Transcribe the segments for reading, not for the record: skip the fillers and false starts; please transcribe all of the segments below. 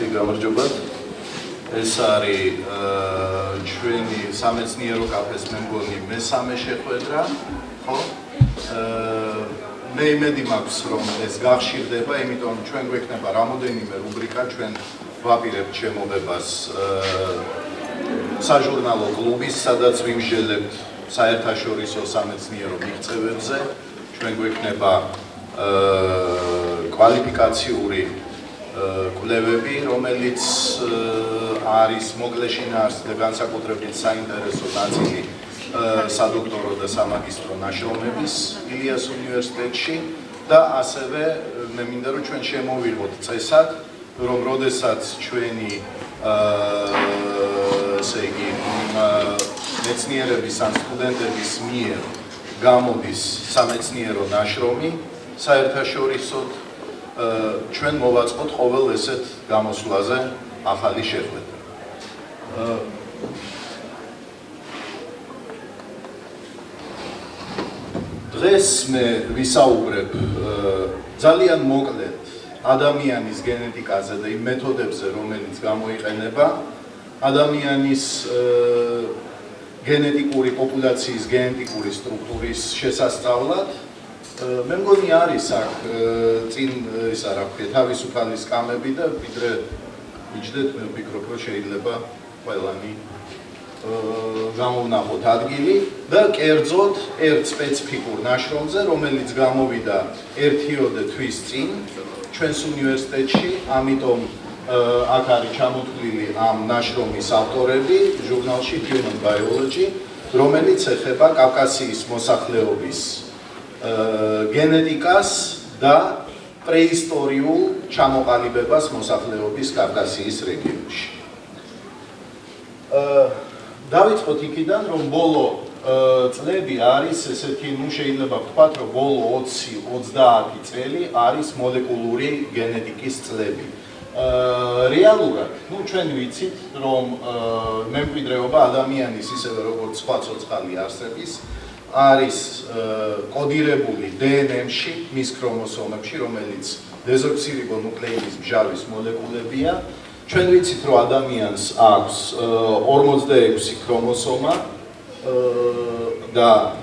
გამარჯობათ. ეს არის ჩვენი სამეცნიერო კაფეს მე მგონი მესამე შეხვედრა, ხო? მე იმედი მაქვს, რომ ეს გახშირდება, იმიტომ ჩვენ გვექნება რამოდენიმე რუბრიკა, ჩვენ ვაპირებთ შემოღებას საჟურნალო კლუბის, სადაც ვიმსჯელებთ საერთაშორისო სამეცნიერო მიღწევებზე, ჩვენ გვექნება კვალიფიკაციური კვლევები, რომელიც არის მოგლეშინაარსი და განსაკუთრებით საინტერესო ნაწილი სადოქტორო და სამაგისტრო ნაშრომების ილიას უნივერსიტეტში და ასევე მე მინდა რომ ჩვენ შემოვიღოთ წესად, რომ როდესაც ჩვენი ესე იგი მეცნიერების ან სტუდენტების მიერ გამოდის სამეცნიერო ნაშრომი საერთაშორისოდ ჩვენ მოვაწყოთ ყოველ ესეთ გამოსვლაზე ახალი შეხვედრა. დღეს მე ვისაუბრებ ძალიან მოკლედ ადამიანის გენეტიკაზე და იმ მეთოდებზე, რომელიც გამოიყენება ადამიანის გენეტიკური პოპულაციის გენეტიკური სტრუქტურის შესასწავლად. მე მგონი არის აქ წინ ისა რა ქვია თავისუფალი სკამები და ვიდრე მიჯდეთ მე ვფიქრობ რომ შეიძლება ყველანი გამოვნახოთ ადგილი და კერძოდ ერთ სპეციფიკურ ნაშრომზე, რომელიც გამოვიდა 1-2 თვის წინ ჩვენს უნივერსიტეტში, ამიტომ აქ არის ჩამოთვლილი ამ ნაშრომის ავტორები ჟურნალში Human Biology, რომელიც ეხება კავკასიის მოსახლეობის გენეტიკას და პრეისტორიულ ჩამოყალიბებას მოსახლეობის კავკასიის რეგიონში. დავიწყოთ იქიდან, რომ ბოლო წლები არის ესეთი, შეიძლება ვთქვათ, რომ ბოლო 20-30 წელი არის მოლეკულური გენეტიკის წლები. რეალურად, ჩვენ ვიცით, რომ მემკვიდრეობა ადამიანის ისევე როგორც სხვა ცოცხალი არსების არის კოდირებული DNM-ში, მის ქრომოსომებში, რომელიც დეზოქსირიბონუკლეინის მჟავის მოლეკულებია. ჩვენ ვიცით, რომ ადამიანს აქვს 46 ქრომოსომა და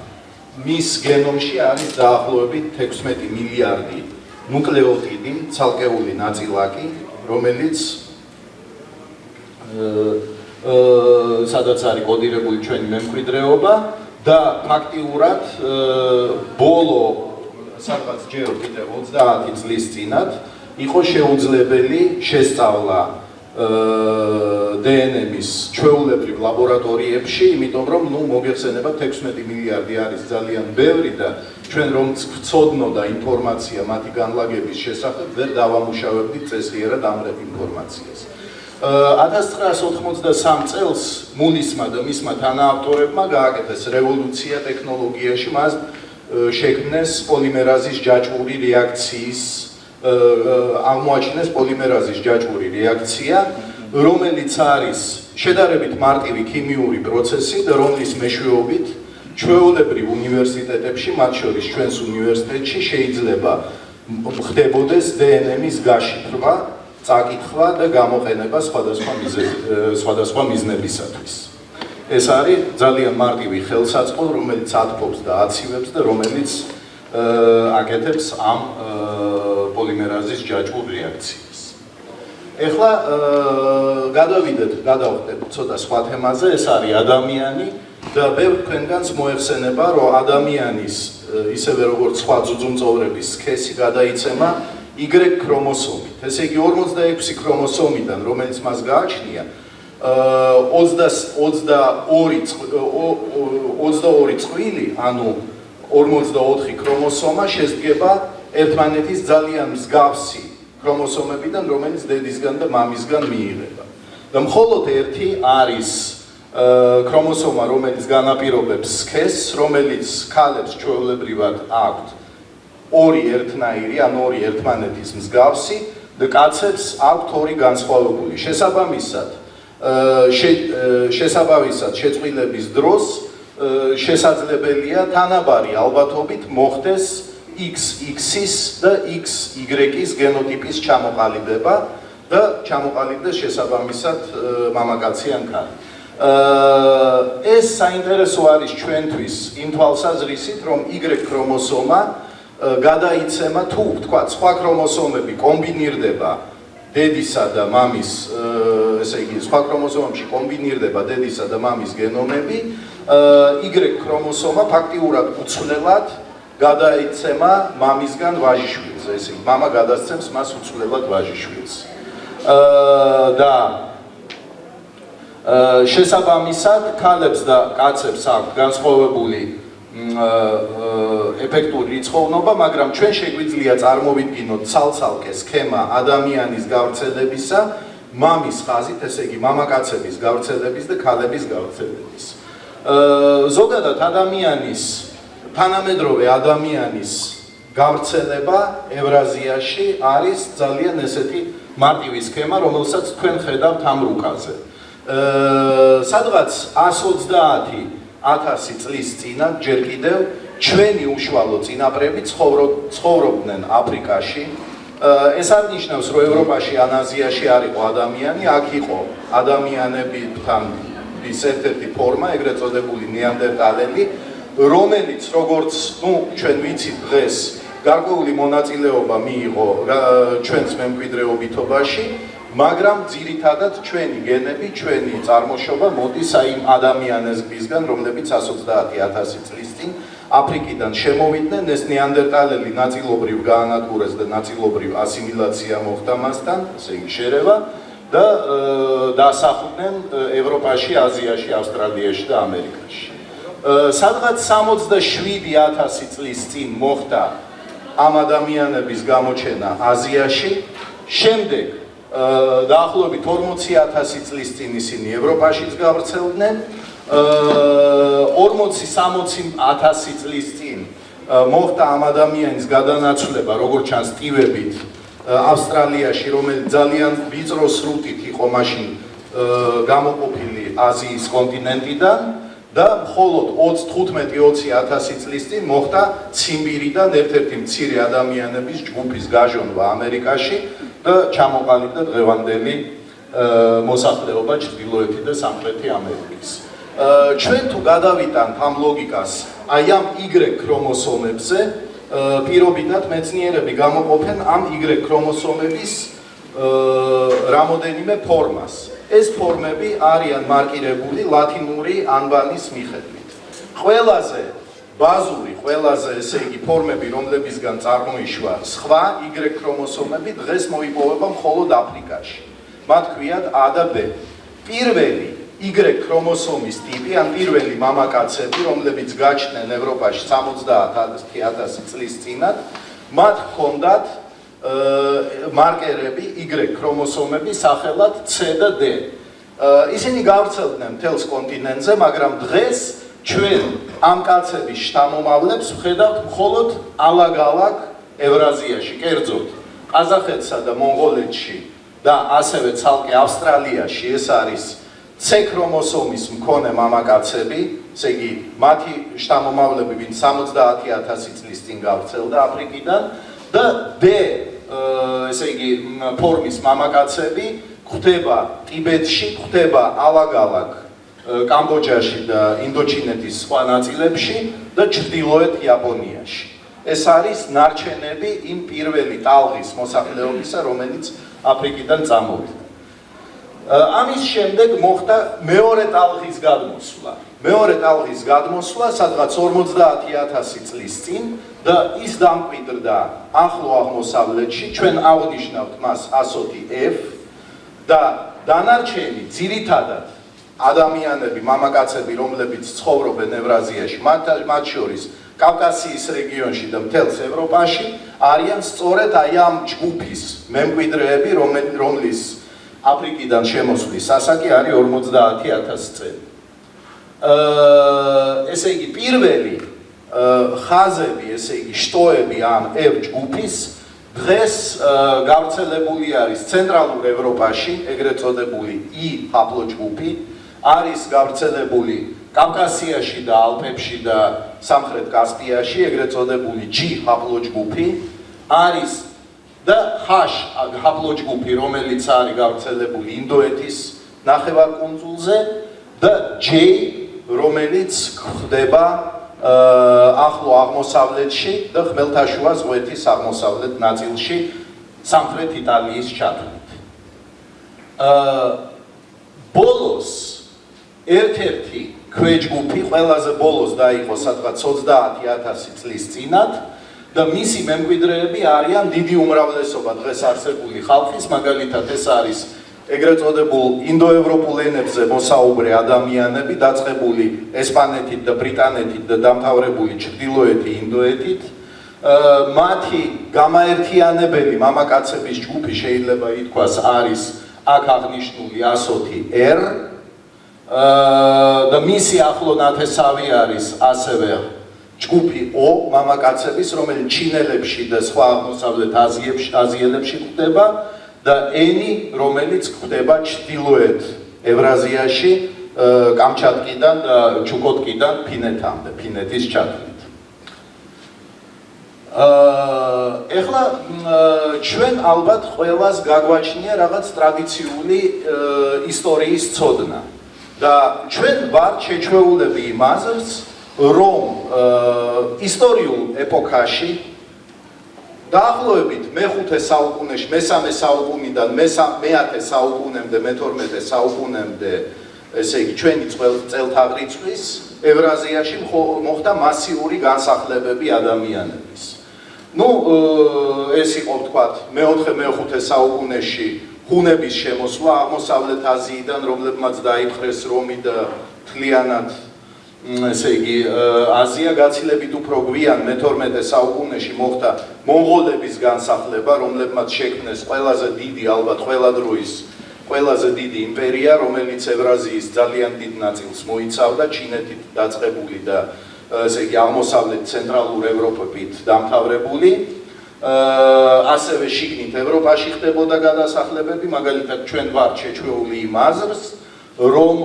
მის გენომში არის დაახლოებით 16 მილიარდი ნუკლეოტიდი, ცალკეული ნაწილაკი, რომელიც სადაც არის კოდირებული ჩვენი მემკვიდრეობა და ფაქტიურად ბოლო სადღაც ჯერ კიდე 30 წლის წინათ იყო შეუძლებელი შესწავლა DNM-ის ჩვეულებრივ ლაბორატორიებში, იმიტომ რომ მოგეხსენებათ 16 მილიარდი არის ძალიან ბევრი და ჩვენ რომ ვცოდნოდა ინფორმაცია მათი განლაგების შესახებ, ვერ დავამუშავებდით წესიერად ამ ინფორმაციას. 1983 წელს მუნისმა და მისმა თანაავტორებმა გააკეთეს რევოლუცია ტექნოლოგიაში, მას შექმნეს პოლიმერაზის ჯაჭვური რეაქციის აღმოაჩინეს პოლიმერაზის ჯაჭვური რეაქცია, რომელიც არის შედარებით მარტივი ქიმიური პროცესი და რომლის მეშვეობით ჩვეულებრივ უნივერსიტეტებში, მათ შორის ჩვენს უნივერსიტეტში შეიძლება ხდებოდეს DNM-ის გაშიფრვა, წაკითხვა და გამოყენება სხვადასხვა მიზნებისათვის. ეს არის ძალიან მარტივი ხელსაწყო, რომელიც ათბობს და აცივებს და რომელიც აკეთებს ამ პოლიმერაზის ჯაჭვურ რეაქციას. ეხლა გადავხდეთ ცოტა სხვა თემაზე, ეს არის ადამიანი და ბევრ თქვენგანს მოეხსენება, რომ ადამიანის ისევე როგორც სხვა ძუძუმწოვრების სქესი გადაიცემა Y ქრომოსომით. ესე იგი 46 ქრომოსომიდან, რომელიც მას გააჩნია, 22 წყვილი, ანუ 44 ქრომოსომა შედგება ერთმანეთის ძალიან მსგავსი ქრომოსომებიდან, რომელიც დედისგან და მამისგან მიიღება. და მხოლოდ ერთი არის ქრომოსომა, რომელიც განაპირობებს სქესს, რომელიც ქალებს ჩვეულებრივად აქვთ ორი ერთნაირი, ან ორი ერთმანეთის მსგავსი და კაცებს აქვთ ორი განსხვავებული. შესაბამისად შეწყვილების დროს შესაძლებელია თანაბარი ალბათობით მოხდეს XX-ის და XY-ის გენოტიპის ჩამოყალიბება და ჩამოყალიბდეს შესაბამისად მამაკაცი ან ქალი. ეს საინტერესო არის ჩვენთვის იმ თვალსაზრისით, რომ Y ქრომოსომა გადაიცემა თუ თქვა სხვა ქრომოსომები კომბინირდება დედისა და მამის, ესე იგი სხვა ქრომოსომებში კომბინირდება დედისა და მამის გენომები, Y ქრომოსომა ფაქტიურად უცვლელად გადაიცემა მამისგან ვაჟიშვილს, ესე იგი მამა გადასცემს მას უცვლელად ვაჟიშვილს. და შესაბამისად ქალებს და კაცებს აქვს განსხვავებული ეფექტური რიცხოვნობა, მაგრამ ჩვენ შეგვიძლია წარმოვიდგინოთ ცალ-ცალკე სქემა ადამიანის გავრცელებისა მამის ხაზით, ესე იგი მამაკაცების გავრცელების და ქალების გავრცელების. ზოგადად ადამიანის თანამედროვე ადამიანის გავრცელება ევრაზიაში არის ძალიან ესეთი მარტივი სქემა, რომელსაც თქვენ ხედავთ ამ რუკაზე. სადღაც 120,000 წლის წინათ ჯერ კიდევ ჩვენი უშუალო წინაპრები ცხოვრობდნენ აფრიკაში. ეს არ ნიშნავს, რომ ევროპაში ან აზიაში არ იყო ადამიანი, აქ იყო ადამიანებთან ერთ-ერთი ფორმა, ეგრეთ წოდებული ნეანდერტალელი, რომელიც როგორც ჩვენ ვიცით დღეს გარკვეული მონაწილეობა მიიღო ჩვენს მემკვიდრეობითობაში, მაგრამ ძირითადად ჩვენი გენები, ჩვენი წარმოშობა მოდის იმ ადამიანებისგან, რომლებიც 120,000 წლის წინ აფრიკიდან შემოვიდნენ. ეს ნეანდერტალელი ნაწილობრივ გაანადგურეს და ნაწილობრივ ასიმილაცია მოხდა მასთან, ესე იგი შერევა და დაასახლდნენ ევროპაში, აზიაში, ავსტრალიაში და ამერიკაში. სადღაც 67,000 წლის წინ მოხდა ამ ადამიანების გამოჩენა აზიაში, შემდეგ დაახლოებით 40,000 წლის წინ ისინი ევროპაშიც გავრცელდნენ, 40-60,000 წლის წინ მოხდა ამ ადამიანის გადანაცვლება, როგორც ჩანს ტივებით ავსტრალიაში, რომელიც ძალიან ვიწრო სრუტით იყო მაშინ გამოყოფილი აზიის კონტინენტიდან და მხოლოდ 15-20,000 წლის წინ მოხდა ციმბირიდან ერთ-ერთი მცირე ადამიანების ჯგუფის გაჟონვა ამერიკაში და ჩამოყალიბდა დღევანდელი მოსახლეობა ჩრდილოეთი და სამხრეთი ამერიკის. ჩვენ თუ გადავიტანთ ამ ლოგიკას აი ამ Y ქრომოსომებზე, პირობითად მეცნიერები გამოყოფენ ამ Y ქრომოსომების რამოდენიმე ფორმას. ეს ფორმები არიან მარკირებული ლათინური ანბანის მიხედვით. ყველაზე ბაზური, ყველაზე ესე იგი ფორმები, რომლებისგან წარმოიშვა სხვა Y ქრომოსომები, დღეს მოიპოვება მხოლოდ აფრიკაში. მათ ქვიათ A და B. პირველი Y ქრომოსომის ტიპი, ან პირველი მამაკაცები, რომლებიც გაჩნდნენ ევროპაში 70,000 წლის წინათ, მათ ჰქონდათ მარკერები Y ქრომოსომები სახელად C და D. ისინი გავრცელდნენ მთელს კონტინენტზე, მაგრამ დღეს ჩვენ ამ კაცების შთამომავლებს ვხედავთ მხოლოდ ალაგ-ალაგ ევრაზიაში, კერძოდ ყაზახეთსა და მონღოლეთში და ასევე ცალკე ავსტრალიაში ეს არის C ქრომოსომის მქონე მამაკაცები, ესე იგი მათი შთამომავლები, ვინც 70,000 წლის წინ გავრცელდა აფრიკიდან და D ესე იგი ფორმის მამაკაცები გვხვდება ტიბეტში, გვხვდება ალაგ-ალაგ კამბოჯაში და ინდოჩინეთის სხვა ნაწილებში და ჩრდილოეთ იაპონიაში. ეს არის ნარჩენები იმ პირველი ტალღის მოსახლეობისა, რომელიც აფრიკიდან წამოვიდა. ამის შემდეგ მოხდა მეორე ტალღის გადმოსვლა. მეორე ტალღის გადმოსვლა სადღაც 50,000 წლის წინ და ის დამკვიდრდა ახლო აღმოსავლეთში, ჩვენ აღვნიშნავთ მას ასოთი F და დანარჩენი ძირითადად ადამიანები, მამაკაცები, რომლებიც ცხოვრობენ ევრაზიაში, მათ შორის კავკასიის რეგიონში და მთელს ევროპაში, არიან სწორედ აი ამ ჯგუფის მემკვიდრეები, რომლის აფრიკიდან შემოსვლის ასაკი არის 50,000 წელი. ესე იგი პირველი ხაზები, ესე იგი შტოები ამ F ჯგუფის დღეს გავრცელებული არის ცენტრალურ ევროპაში, ეგრეთ წოდებული I ჰაპლოჯგუფი, არის გავრცელებული კავკასიაში და ალპებში და სამხრეთ კასპიაში, ეგრეთ წოდებული G ჰაპლოჯგუფი, არის და H ჰაპლოჯგუფი, რომელიც არის გავრცელებული ინდოეთის ნახევარკუნძულზე და J, რომელიც გვხვდება ახლო აღმოსავლეთში და ხმელთაშუა ზღვეთის აღმოსავლეთ ნაწილში, სამხრეთ იტალიის ჩათვლით. ბოლოს ერთ-ერთი ქვეჯგუფი ყველაზე ბოლოს დაიყო სადღაც 30,000 წლის წინათ და მისი მემკვიდრეები არიან დიდი უმრავლესობა დღეს არსებული ხალხის, მაგალითად ეს არის ეგრეთ წოდებულ ინდოევროპულ ენებზე მოსაუბრე ადამიანები, დაწყებული ესპანეთით და ბრიტანეთით და დამთავრებული ჩრდილოეთი ინდოეთით. მათი გამაერთიანებელი მამაკაცების ჯგუფი შეიძლება ითქვას არის აქ აღნიშნული ასოთი R და მისი ახლო ნათესავი არის ასევე ჯგუფი O მამაკაცების, რომელიც ჩინელებში და სხვა აღმოსავლეთ აზიელებში გვხვდება და N, რომელიც გვხვდება ჩრდილოეთ ევრაზიაში, კამჩატკიდან და ჩუკოტკიდან ფინეთამდე, ფინეთის ჩათვლით. ეხლა ჩვენ ალბათ ყველას გაგვაჩნია რაღაც ტრადიციული ისტორიის ცოდნა და ჩვენ ვართ შეჩვეულები იმ აზრს, რომ ისტორიულ ეპოქაში დაახლოებით მე-5 საუკუნეში, მე-3 საუკუნიდან მე-10 საუკუნემდე, მე-12 საუკუნემდე, ესე იგი ჩვენი წელთაღრიცხვის ევრაზიაში მოხდა მასიური განსახლებები ადამიანების. ეს იყო ვთქვათ მე-4-მე-5 საუკუნეში ჰუნების შემოსვლა აღმოსავლეთ აზიიდან, რომლებმაც დაიპყრეს რომი და მთლიანად ესე იგი აზია, გაცილებით უფრო გვიან მე-12 საუკუნეში მოხდა მონღოლების განსახლება, რომლებმაც შექმნეს ყველაზე დიდი, ალბათ ყველა დროის ყველაზე დიდი იმპერია, რომელიც ევრაზიის ძალიან დიდ ნაწილს მოიცავდა, ჩინეთით დაწყებული და ესე იგი აღმოსავლეთ ცენტრალურ ევროპებით დამთავრებული. ასევე შიგნით ევროპაში ხდებოდა გადასახლებები, მაგალითად ჩვენ ვართ შეჩვეული იმ აზრს, რომ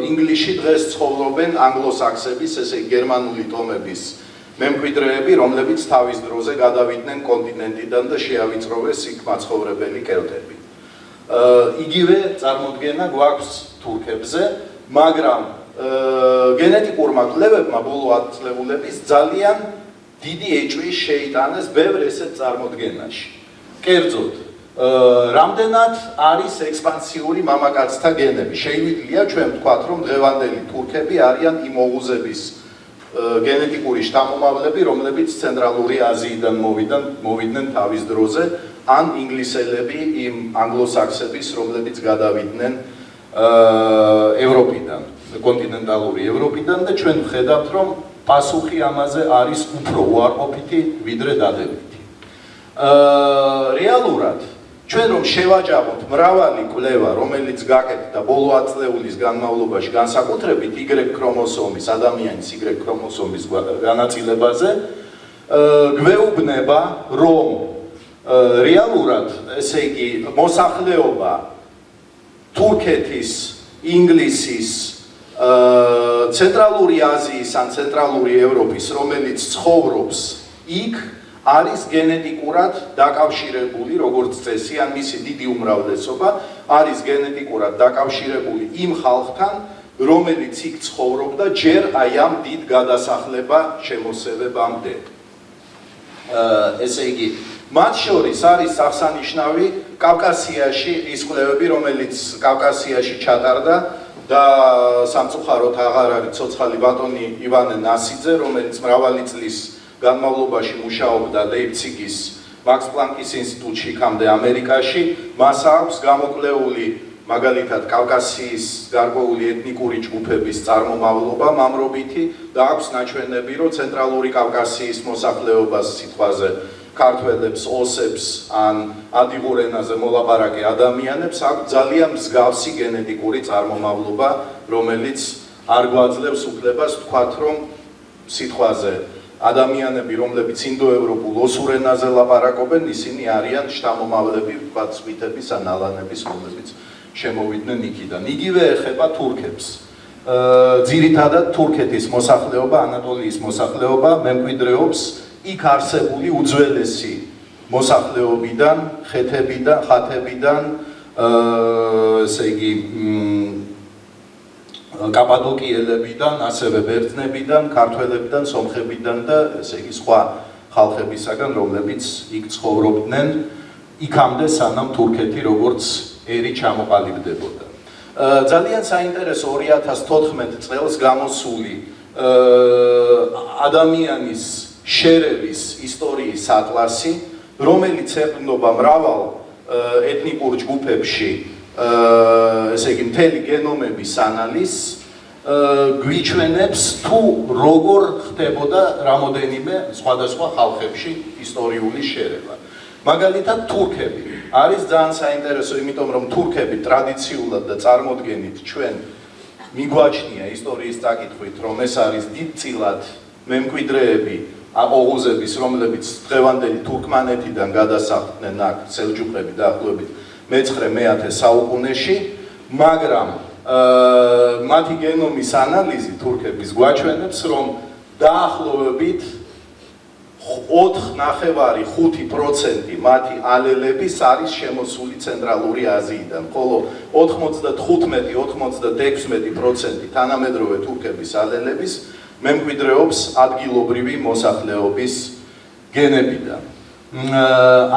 ინგლისში დღეს ცხოვრობენ ანგლოსაქსების, ესე იგი გერმანული ტომების მემკვიდრეები, რომლებიც თავის დროზე გადავიდნენ კონტინენტიდან და შეავიწროვეს იქ მაცხოვრებელი კელტები. იგივე წარმოდგენა გვაქვს თურქებზე, მაგრამ გენეტიკურმა კვლევებმა ბოლო ათწლეულების ძალიან დიდი ეჭვი შეიტანეს ბევრ ესეთ წარმოდგენაში. კერძოდ, რამდენად არის ექსპანსიური მამაკაცთა გენები. შეგვიძლია ჩვენ ვთქვათ, რომ დღევანდელი თურქები არიან იმ ოღუზების გენეტიკური შთამომავლები, რომლებიც ცენტრალური აზიიდან მოვიდნენ თავის დროზე, ან ინგლისელები იმ ანგლოსაქსების, რომლებიც გადავიდნენ ევროპიდან, კონტინენტალური ევროპიდან და ჩვენ ვხედავთ, რომ პასუხი ამაზე არის უფრო უარყოფითი, ვიდრე დადებითი. რეალურად ჩვენ რომ შევაჯამოთ მრავალი კვლევა, რომელიც გაკეთდა ბოლო ათწლეულის განმავლობაში განსაკუთრებით Y ქრომოსომის, ადამიანის Y ქრომოსომის განაწილებაზე, გვეუბნება, რომ რეალურად, ესე იგი, მოსახლეობა თურქეთის, ინგლისის, ცენტრალური აზიის ან ცენტრალური ევროპის, რომელიც ცხოვრობს იქ, არის გენეტიკურად დაკავშირებული, როგორც წესი, ან მისი დიდი უმრავლესობა არის გენეტიკურად დაკავშირებული იმ ხალხთან, რომელიც იქ ცხოვრობდა ჯერ აი ამ დიდ გადასახლება შემოსევებამდე. ესე იგი, მათ შორის არის აღსანიშნავი კავკასიაში ის კვლევები, რომელიც კავკასიაში ჩატარდა და სამწუხაროდ აღარ არის ცოცხალი ბატონი ივანე ნასიძე, რომელიც მრავალი წლის განმავლობაში მუშაობდა ლეიფციგის მაქს პლანკის ინსტიტუტში, იქამდე ამერიკაში. მას აქვს გამოკვლეული მაგალითად კავკასიის გარკვეული ეთნიკური ჯგუფების წარმომავლობა მამრობითი და აქვს ნაჩვენები, რომ ცენტრალური კავკასიის მოსახლეობას სიტყვაზე ქართველებს, ოსებს ან ადიღურ ენაზე მოლაპარაკე ადამიანებს აქვს ძალიან მსგავსი გენეტიკური წარმომავლობა, რომელიც არ გვაძლევს უფლებას ვთქვათ, რომ სიტყვაზე ადამიანები, რომლებიც ინდოევროპულ ოსურ ენაზე ლაპარაკობენ, ისინი არიან შთამომავლები ვთქვათ სვიტების ან ალანების, რომლებიც შემოვიდნენ იქიდან. იგივე ეხება თურქებს. ძირითადად თურქეთის მოსახლეობა, ანატოლიის მოსახლეობა მემკვიდრეობს იქ არსებული უძველესი მოსახლეობიდან, ხათებიდან, ესე იგი კაპადოკიელებიდან, ასევე ბერძნებიდან, ქართველებიდან, სომხებიდან და ესე იგი სხვა ხალხებისაგან, რომლებიც იქ ცხოვრობდნენ, იქამდე სანამ თურქეთი როგორც ერი ჩამოყალიბდებოდა. ძალიან საინტერესო 2014 წელს გამოსული ადამიანის შერევის ისტორიის ატლასი, რომელიც ეყრდნობა მრავალ ეთნიკურ ჯგუფებში, ესე იგი მთელი გენომების ანალიზს, გვიჩვენებს თუ როგორ ხდებოდა რამოდენიმე სხვადასხვა ხალხებში ისტორიული შერევა. მაგალითად თურქები არის ძალიან საინტერესო, იმიტომ რომ თურქები ტრადიციულად და წარმოდგენით ჩვენ მიგვაჩნია ისტორიის წაკითხვით, რომ ეს არის დიდწილად მემკვიდრეები ოღუზების, რომლებიც დღევანდელი თურქმანეთიდან გადასახლდნენ აქ სელჯუყები დაახლოებით მე-9-მე-10 საუკუნეში, მაგრამ მათი გენომის ანალიზი თურქების გვაჩვენებს, რომ დაახლოებით 4.5% მათი ალელების არის შემოსული ცენტრალური აზიიდან, ხოლო 95-96% თანამედროვე თურქების ალელების მემკვიდრეობს ადგილობრივი მოსახლეობის გენებიდან.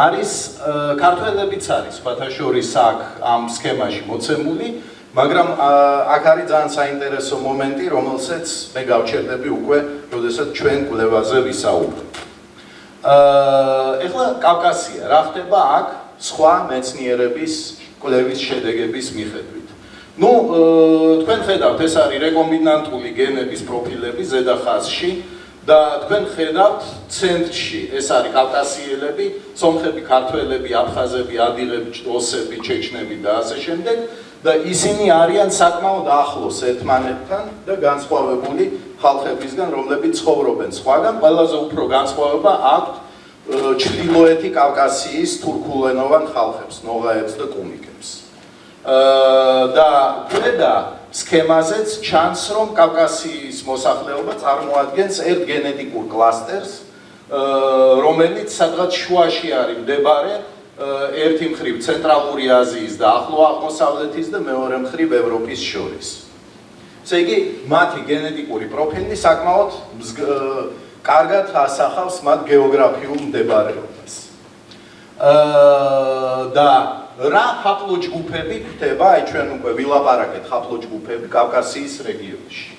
არის ქართველებიც არის სხვათა შორის აქ ამ სქემაში მოცემული, მაგრამ აქ არის ძალიან საინტერესო მომენტი, რომელსაც მე გავჩერდები უკვე, როდესაც ჩვენ კვლევაზე ვისაუბრებთ. ეხლა კავკასია, რა ხდება აქ სხვა მეცნიერების კვლევის შედეგების მიხედვით. თქვენ ხედავთ, ეს არის რეკომბინანტული გენების პროფილები ზედა ხაზში და თქვენ ხედავთ ცენტრში, ეს არის კავკასიელები, სომხები, ქართველები, აფხაზები, ადიღები, ოსები, ჩეჩნები და ასე შემდეგ და ისინი არიან საკმაოდ ახლოს ერთმანეთთან და განსხვავებული ხალხებისგან, რომლებიც ცხოვრობენ სხვაგან, ყველაზე უფრო განსხვავება აქვთ ჩრდილოეთი კავკასიის თურქულენოვან ხალხებს, ნოღაებს და კუმიკებს. და ქვედა სქემაზეც ჩანს, რომ კავკასიის მოსახლეობა წარმოადგენს ერთ გენეტიკურ კლასტერს, რომელიც სადღაც შუაში არის მდებარე ერთი მხრივ ცენტრალური აზიის და ახლო აღმოსავლეთის და მეორე მხრივ ევროპის შორის. ესე იგი, მათი გენეტიკური პროფილი საკმაოდ კარგად ასახავს მათ გეოგრაფიულ მდებარეობას. და რა ხაპლოჯგუფები ხდება, აი ჩვენ უკვე ვილაპარაკეთ ხაპლოჯგუფები კავკასიის რეგიონში.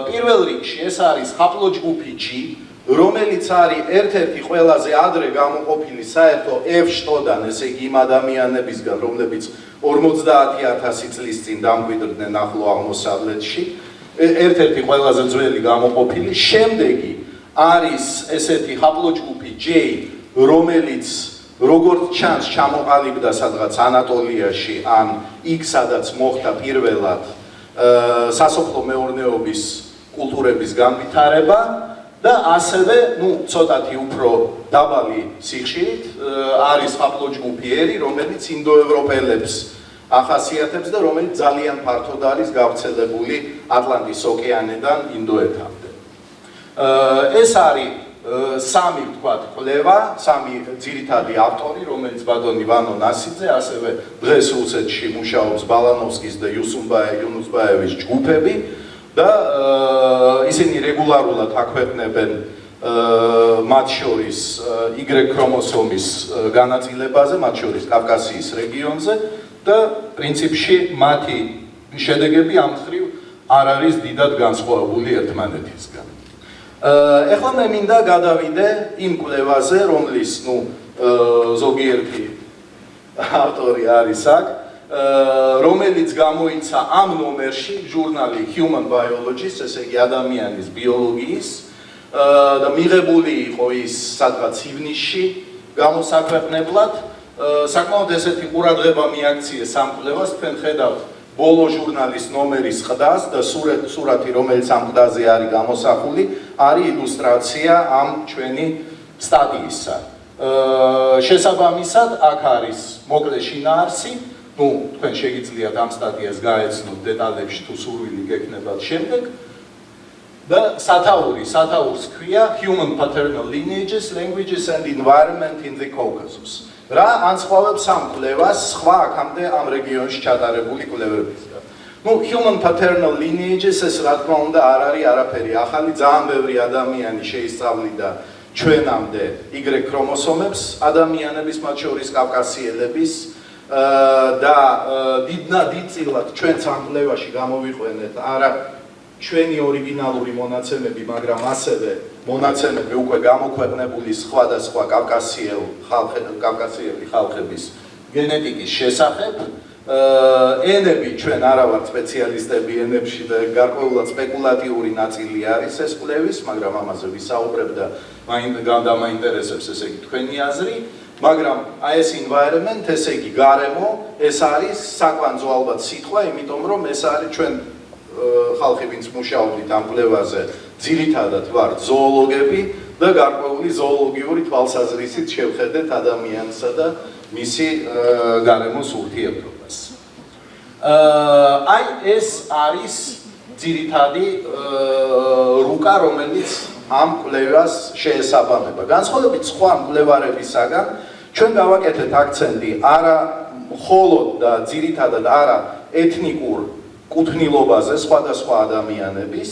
პირველ რიგში ეს არის ხაპლოჯგუფი G, რომელიც არის ერთ-ერთი ყველაზე ადრე გამოყოფილი საერთო F შტოდან, ესე იგი იმ ადამიანებისგან, რომლებიც 50,000 წლის წინ დამკვიდრდნენ ახლო აღმოსავლეთში, ერთ-ერთი ყველაზე ძველი გამოყოფილი. შემდეგი არის ესეთი ხაპლოჯგუფი J, რომელიც როგორც ჩანს ჩამოყალიბდა სადღაც ანატოლიაში, ან იქ სადაც მოხდა პირველად სასოფლო მეურნეობის კულტურების განვითარება და ასევე, ცოტათი უფრო დაბალი სიხშირით არის ხაპლოჯგუფი R, რომელიც ინდოევროპელებს ახასიათებს და რომელიც ძალიან ფართოდ არის გავრცელებული ატლანტის ოკეანიდან ინდოეთამდე. ეს არის სამი კვლევა, სამი ძირითადი ავტორი, რომელიც ბატონი ვანო ნასიძე, ასევე დღეს რუსეთში მუშაობს ბალანოვსკის და იუნუსბაევის ჯგუფები და ისინი რეგულარულად აქვეყნებენ მათ შორის Y ქრომოსომის განაწილებაზე, მათ შორის კავკასიის რეგიონზე და პრინციპში მათი შედეგები ამ მხრივ არ არის დიდად განსხვავებული ერთმანეთისგან. ეხლა მე მინდა გადავიდე იმ კვლევაზე, რომლის ზოგიერთი ავტორი არის აქ, რომელიც გამოიცა ამ ნომერში ჟურნალი Human Biologist, ესე იგი ადამიანის ბიოლოგიის და მიღებული იყო ის სადღაც ივნისში გამოსაქვეყნებლად. საკმაოდ ესეთი ყურადღება მიაქციეს ამ კვლევას, თქვენ ხედავთ ბოლო ჟურნალის ნომერის ყდას და სურათი, რომელიც ამ ყდაზე არის გამოსახული, არის ილუსტრაცია ამ ჩვენი სტატიისა. შესაბამისად, აქ არის მოკლე შინაარსი, თქვენ შეგიძლიათ ამ სტატიას გაეცნოთ დეტალებში თუ სურვილი გექნებათ შემდეგ. და სათაურს ქვია Human Paternal Lineages, Languages and Environment in the Caucasus. რა ანსხვავებს ამ კვლევას სხვა აქამდე ამ რეგიონში ჩატარებული კვლევებისგან. Human Paternal Lineages ეს რა თქმა უნდა არ არის არაფერი ახალი, ძალიან ბევრი ადამიანი შეისწავლიდა ჩვენამდე Y ქრომოსომებს, ადამიანების მათ შორის კავკასიელების და დიდწილად ჩვენ ამ კვლევაში გამოვიყვენეთ არა ჩვენი ორიგინალური მონაცემები, მაგრამ ასევე მონაცემები უკვე გამოქვეყნებული სხვადასხვა კავკასიელი ხალხების გენეტიკის შესახებ. ენები ჩვენ არა ვართ სპეციალისტები ენებში და გარკვეულად სპეკულატიური ნაწილი არის ეს კვლევის, მაგრამ ამაზე ვისაუბრებ და დამაინტერესებს ესე იგი თქვენი აზრი. მაგრამ აი ეს environment, ესე იგი გარემო, ეს არის საკვანძო ალბათ სიტყვა, იმიტომ რომ ეს არის ჩვენ ხალხი ვინც მუშაობდით ამ კვლევაზე, ძირითადად ვართ ზოოლოგები და გარკვეული ზოოლოგიური თვალსაზრისით შევხედეთ ადამიანსა და მისი გარემოს ურთიერთობას. აი ეს არის ძირითადი რუკა, რომელიც ამ კვლევას შეესაბამება. განსხვავებით სხვა მკვლევარებისაგან, ჩვენ გავაკეთეთ აქცენტი არა მხოლოდ და ძირითადად არა ეთნიკურ კუთვნილობაზე სხვადასხვა ადამიანების,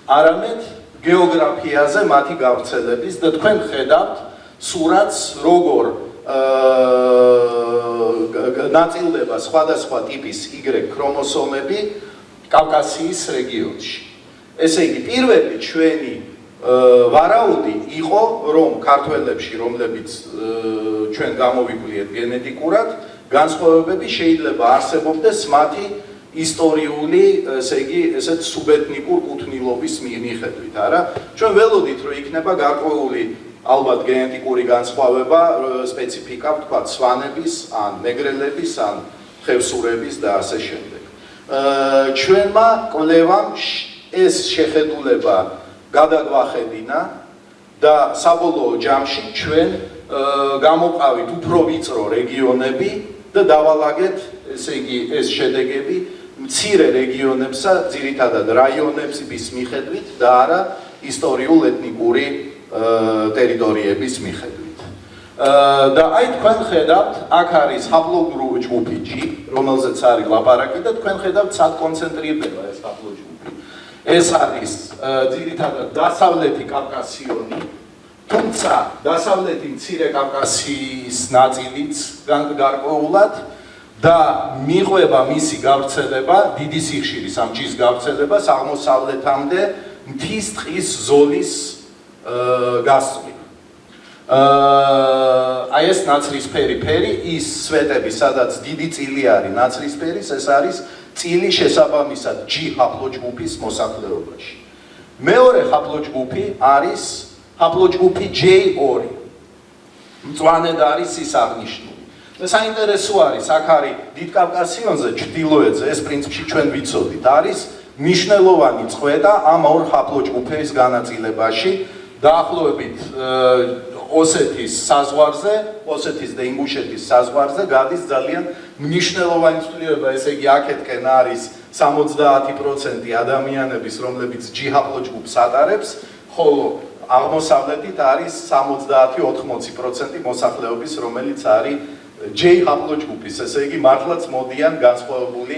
არამედ გეოგრაფიაზე მათი გავრცელების და თქვენ ხედავთ სურათს როგორ ნაწილდება სხვადასხვა ტიპის Y ქრომოსომები კავკასიის რეგიონში. ესე იგი, პირველი ჩვენი ვარაუდი იყო, რომ ქართველებში, რომლებიც ჩვენ გამოვიკვლიეთ გენეტიკურად, განსხვავებები შეიძლება არსებობდეს მათი ისტორიული, ესე იგი, ესეთ სუბეთნიკურ კუთვნილობის მიხედვით, არა? ჩვენ ველოდით, რომ იქნება გარკვეული ალბათ გენეტიკური განსხვავება, სპეციფიკა, თქვა, სვანების, ან მეგრელების, ან ხევსურების და ასე შემდეგ. ჩვენმა კვლევამ ეს შეხედულება გადაგვახედინა და საბოლოო ჯამში ჩვენ გამოვყავით უფრო ვიწრო რეგიონები და დავალაგეთ, ესე იგი, ეს შედეგები მცირე რეგიონებსა, ძირითადად რაიონების მიხედვით და არა ისტორიულ ეთნიკური ტერიტორიების მიხედვით. და აი თქვენ ხედავთ, აქ არის ჰაპლოგრუპი G, რომელზეც არის ლაპარაკი და თქვენ ხედავთ სად კონცენტრირდება ეს ჰაპლოჯგუფი. ეს არის ძირითადად დასავლეთი კავკასიონი, თუმცა დასავლეთი მცირე კავკასიის ნაწილიც გარკვეულად და მიყვება მისი გავრცელება, დიდი სიხშირის ამ G-ს გავრცელებას აღმოსავლეთამდე მთის ტყის ზოლის გასწვრივ. აი ეს ნაცრისფერი ფერი, ის სვეტები, სადაც დიდი წილი არის ნაცრისფერის, ეს არის წილი შესაბამისად G ჰაპლოჯგუფის მოსახლეობაში. მეორე ჰაპლოჯგუფი არის ჰაპლოჯგუფი J2. მწვანედ არის ის აღნიშნული. და საინტერესო არის, აქ არის დიდ კავკასიონზე, ჩრდილოეთზე, ეს პრინციპში ჩვენ ვიცოდით, არის მნიშვნელოვანი წყვეტა ამ ორ ჰაპლოჯგუფის განაწილებაში, დაახლოებით ოსეთის საზღვარზე, ოსეთის და ინგუშეთის საზღვარზე გადის ძალიან მნიშვნელოვანი ცვლილება, ესე იგი აქეთკენ არის 70% ადამიანების, რომლებიც G ჰაპლოჯგუფს ატარებს, ხოლო აღმოსავლეთით არის 70-80% მოსახლეობის, რომელიც არის J ჰაპლოჯგუფის, ესე იგი მართლაც მოდიან განსხვავებული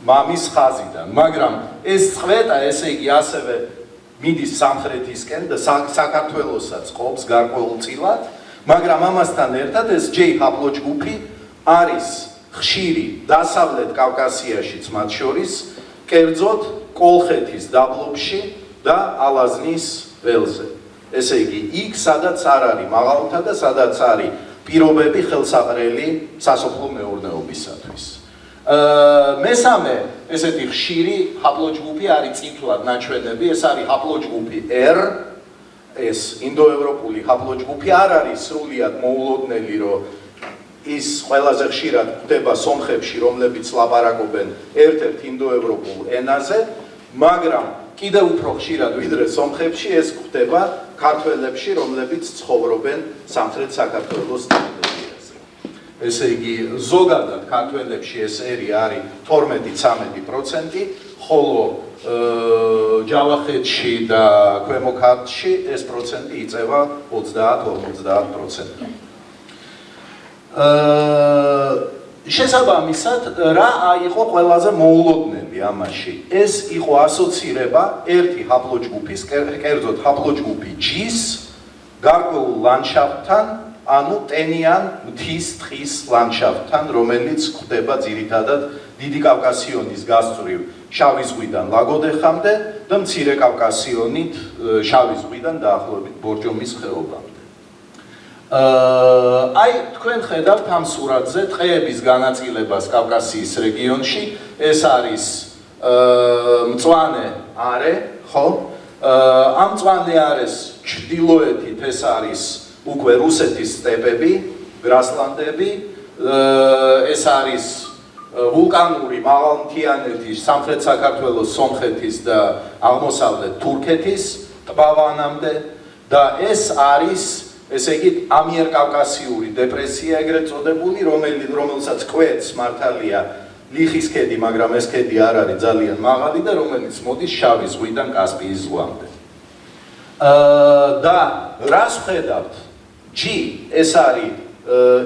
მამის ხაზიდან, მაგრამ ეს წყვეტა, ესე იგი ასევე მიდის სამხრეთისკენ და საქართველოსაც ყოფს გარკვეულწილად, მაგრამ ამასთან ერთად ეს J ჰაპლოჯგუფი არის ხშირი დასავლეთ კავკასიაშიც მათ შორის, კერძოდ კოლხეთის დაბლობში და ალაზნის ველზე. ესე იგი, იქ სადაც არ არის მაღალმთა და სადაც არის პირობები ხელსაყრელი სასოფლო მეურნეობისათვის. მესამე ესეთი ხშირი ჰაპლოჯგუფი არის წითლად ნაჩვენები, ეს არის ჰაპლოჯგუფი R, ეს ინდოევროპული ჰაპლოჯგუფი არ არის სრულიად მოულოდნელი, რომ ის ყველაზე ხშირად ხდება სომხებში, რომლებიც ლაპარაკობენ ერთ-ერთ ინდოევროპულ ენაზე, მაგრამ კიდევ უფრო ხშირად ვიდრე სომხებში ეს ხდება ქართველებში, რომლებიც ცხოვრობენ სამხრეთ საქართველოს ტერიტორიაზე. ესე იგი, ზოგადად ქართველებში ეს ერი არის 12-13%, ხოლო ჯავახეთში და ქვემო ქართლში ეს პროცენტი იწევა 30-50%. შესაბამისად, რა იყო ყველაზე მოულოდნელი ამაში? ეს იყო ასოცირება ერთი ჰაპლოჯგუფის, კერძოდ ჰაპლოჯგუფი G-ს გარკვეულ ლანდშაფტთან, ანუ ტენიან მთის ტყის ლანდშაფტთან, რომელიც ხდება ძირითადად დიდი კავკასიონის გასწვრივ შავი ზღვიდან ლაგოდეხამდე და მცირე კავკასიონით შავი ზღვიდან დაახლოებით ბორჯომის ხეობამდე. აი, თქვენ ხედავთ ამ სურათზე ტყეების განაწილებას კავკასიის რეგიონში, ეს არის მწვანე არე, ხო? ამ მწვანე არეს ჩრდილოეთით ეს არის უკვე რუსეთის სტეპები, გრასლანდები, ეს არის ვულკანური მაღალმთიანეთის, სამხრეთ საქართველოს, სომხეთის და აღმოსავლეთ თურქეთის ტბავანამდე და ეს არის ესე იგი ამიერკავკასიური დეპრესია ეგრეთ წოდებული, რომელსაც კვეთს მართალია ლიხის ქედი, მაგრამ ეს ქედი არ არის ძალიან მაღალი და რომელიც მოდის შავი ზღვიდან კასპიის ზღვამდე. და რას ხედავთ? G ეს არის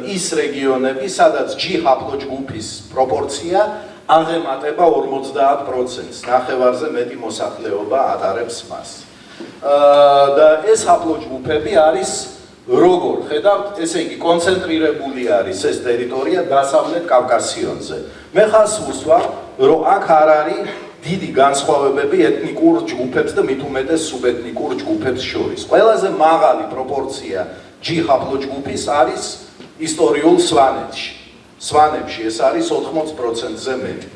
ის რეგიონები, სადაც G ჰაპლოჯგუფის პროპორცია აღემატება 50%-ს, ნახევარზე მეტი მოსახლეობა ატარებს მას. და ეს ჰაპლოჯგუფები არის როგორ ხედავთ, ესე იგი კონცენტრირებული არის ეს ტერიტორია დასავლეთ კავკასიონზე. მე ხას ვუსვამ, რომ აქ არ არის დიდი განსხვავებები ეთნიკურ ჯგუფებს და მით უმეტეს სუბეთნიკურ ჯგუფებს შორის. ყველაზე მაღალი პროპორცია G ჰაპლოჯგუფის არის ისტორიულ სვანეთში. სვანებში ეს არის 80%-ზე მეტი.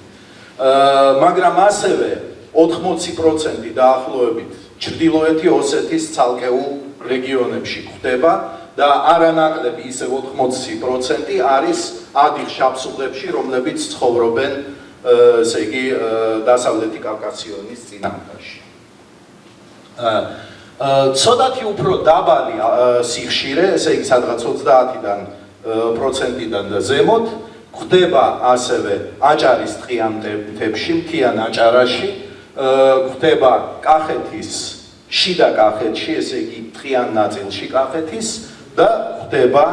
მაგრამ ასევე 80% დაახლოებით ჩრდილოეთი ოსეთის ცალკეულ რეგიონებში ხდება და არანაკლები ისე 80% არის ადიღ შავსუღებში, რომლებიც ცხოვრობენ ესე იგი დასავლეთი კავკასიონის წინამძღოლში. ცოტათი უფრო დაბალი სიხშირე, ესე იგი სადღაც 30-დან პროცენტიდან და ზემოთ ხდება ასევე აჭარის ტყიან მთებში, მთიან აჭარაში, ხდება კახეთის შიდა კახეთში, ესე იგი ტყიან ნაწილში კახეთის და ხდება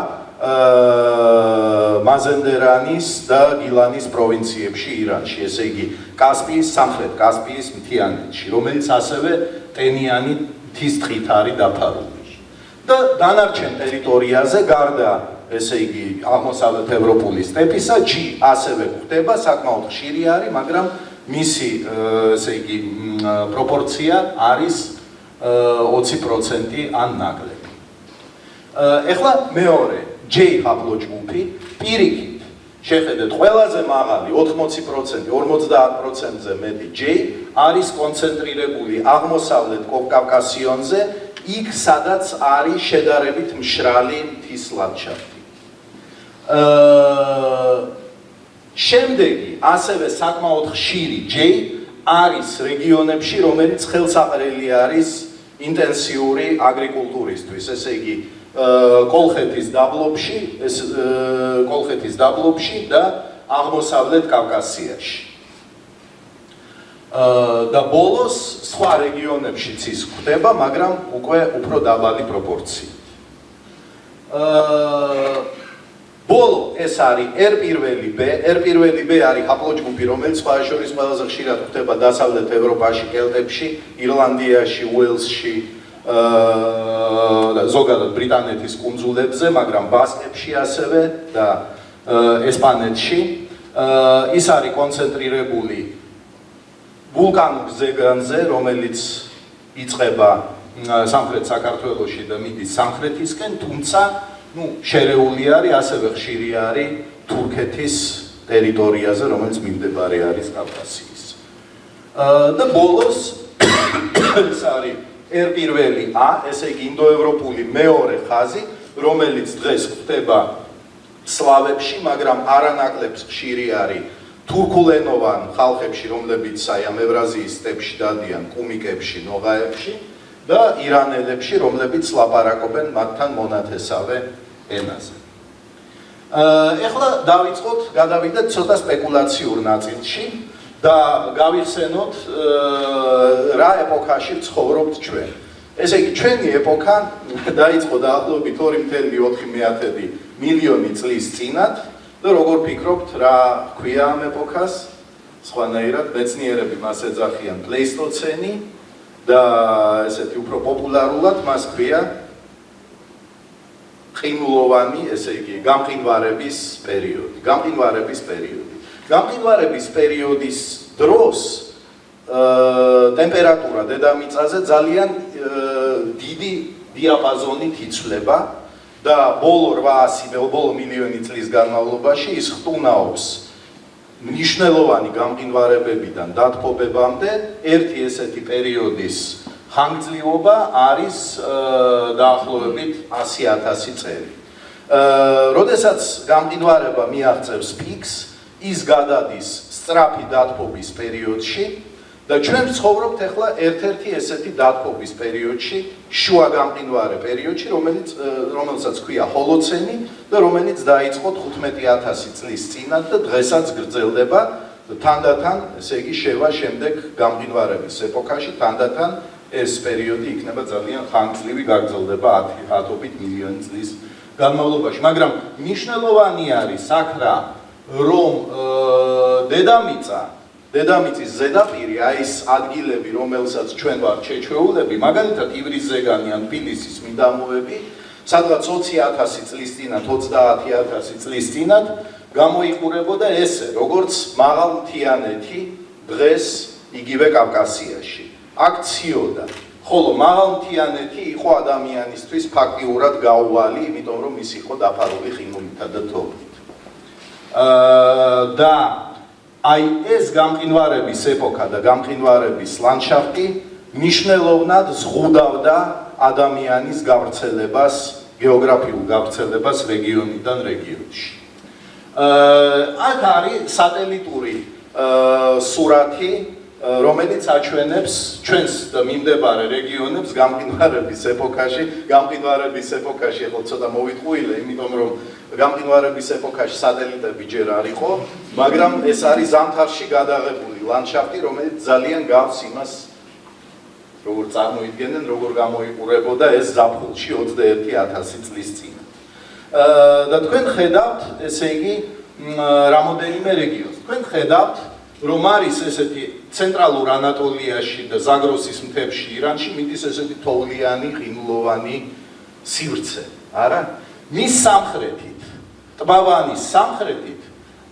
მაზენდერანის და გილანის პროვინციებში ირანში, ესე იგი კასპიის, სამხრეთ კასპიის მთიანეთში, რომელიც ასევე ტენიანი მთის ტყით არის დაფარული. და დანარჩენ ტერიტორიაზე გარდა ესე იგი აღმოსავლეთ ევროპული სტეპისა, G ასევე ხდება, საკმაოდ ხშირი არის, მაგრამ მისი ესე იგი პროპორცია არის 20% ან ნაკლები. ეხლა მეორე J ჰაპლოჯგუფი პირიქით შეხედეთ ყველაზე მაღალი 80%, 50%-ზე მეტი J არის კონცენტრირებული აღმოსავლეთ კავკასიონზე, იქ სადაც არის შედარებით მშრალი მთის ლანდშაფტი. შემდეგი ასევე საკმაოდ ხშირი J არის რეგიონებში, რომელიც ხელსაყრელი არის ინტენსიური აგრიკულტურისთვის, ესე იგი კოლხეთის დაბლობში და აღმოსავლეთ კავკასიაში. და ბოლოს სხვა რეგიონებშიც ის ხდება, მაგრამ უკვე უფრო დაბალი პროპორციით. ბოლო ეს არის R1B არის ჰაპლოჯგუფი, რომელიც სხვათა შორის ყველაზე ხშირად ხდება დასავლეთ ევროპაში, კელტებში, ირლანდიაში, უელსში და ზოგადად ბრიტანეთის კუნძულებზე, მაგრამ ბასკებში ასევე და ესპანეთში. ის არის კონცენტრირებული ვულკანურ ზეგანზე, რომელიც იწყება სამხრეთ საქართველოში და მიდის სამხრეთისკენ, თუმცა შერეული არის, ასევე ხშირი არის თურქეთის ტერიტორიაზე, რომელიც მიმდებარე არის კავკასიის. და ბოლოს ეს არის R1A, ესე იგი ინდოევროპული მეორე ხაზი, რომელიც დღეს ხდება სლავებში, მაგრამ არანაკლებს ხშირი არის თურქულენოვან ხალხებში, რომლებიც აი ამ ევრაზიის სტეპში დადიან, კუმიკებში, ნოღაებში და ირანელებში, რომლებიც ლაპარაკობენ მათთან მონათესავე ენაზე. ეხლა დავიწყოთ, გადავიდეთ ცოტა სპეკულაციურ ნაწილში და გავიხსენოთ რა ეპოქაში ცხოვრობთ ჩვენ. ესე იგი, ჩვენი ეპოქა დაიწყო დაახლოებით 2.4 მილიონი წლის წინათ და როგორ ფიქრობთ, რა ქვია ამ ეპოქას? სხვანაირად, მეცნიერები მას ეძახიან პლეისტოცენი და ესეთი უფრო პოპულარულად მას ქვია ყინულოვანი, ესე იგი, გამყინვარების პერიოდი. გამყინვარების პერიოდის დროს ტემპერატურა დედამიწაზე ძალიან დიდი დიაპაზონით იცვლება და ბოლო მილიონი წლის განმავლობაში ის ხტუნაობს მნიშვნელოვანი გამყინვარებებიდან დათბობებამდე. ერთი ესეთი პერიოდის ხანგრძლივობა არის დაახლოებით 100,000 წელი. როდესაც გამყინვარება მიაღწევს პიკს, ის გადადის სწრაფი დათბობის პერიოდში და ჩვენ ვცხოვრობთ ახლა ერთ-ერთი ესეთი დათბობის პერიოდში, შუა გამყინვარე პერიოდში, რომელსაც ქვია ჰოლოცენი და რომელიც დაიწყო 15,000 წლის წინათ და დღესაც გრძელდება თანდათან, ესე იგი, შევა შემდეგ გამყინვარების ეპოქაში, თანდათან ეს პერიოდი იქნება ძალიან ხანგრძლივი, გაგრძელდება 10 მილიონი წლის განმავლობაში. მაგრამ მნიშვნელოვანი არის აქ რა, რომ დედამიწის ზედაპირი, აი ეს ადგილები, რომელსაც ჩვენ ვართ შეჩვეულები, მაგალითად ივრის ზეგანი ან თბილისის მიდამოები, სადღაც 20,000 წლის წინათ, 30,000 წლის წინათ გამოიყურებოდა ესე, როგორც მაღალმთიანეთი დღეს იგივე კავკასიაში. აქ ციოდა, ხოლო მაღალმთიანეთი იყო ადამიანისთვის ფაქტიურად გაუვალი, იმიტომ რომ ის იყო დაფარული ყინულითა და თოვლით. და აი ეს გამყინვარების ეპოქა და გამყინვარების ლანდშაფტი მნიშვნელოვნად ზღუდავდა ადამიანის გავრცელებას, გეოგრაფიულ გავრცელებას რეგიონიდან რეგიონში. აქ არის სატელიტური სურათი, რომელიც აჩვენებს ჩვენს მიმდებარე რეგიონებს გამყინვარების ეპოქაში, ხო ცოტა მოვიტყუილე, იმიტომ რომ გამყინვარების ეპოქაში სატელიტები ჯერ არ იყო, მაგრამ ეს არის ზამთარში გადაღებული ლანდშაფტი, რომელიც ძალიან გავს იმას, როგორ წარმოიდგენენ, როგორ გამოიყურებოდა ეს ზაფხულში 21,000 წლის წინ. და თქვენ ხედავთ, ესე იგი, რამოდენიმე რეგიონს. თქვენ ხედავთ, რომ არის ესეთი ცენტრალურ ანატოლიაში და ზაგროსის მთებში ირანში მიდის ესეთი თოვლიანი, ყინულოვანი სივრცე, არა? მის სამხრეთით, ტბავანის სამხრეთით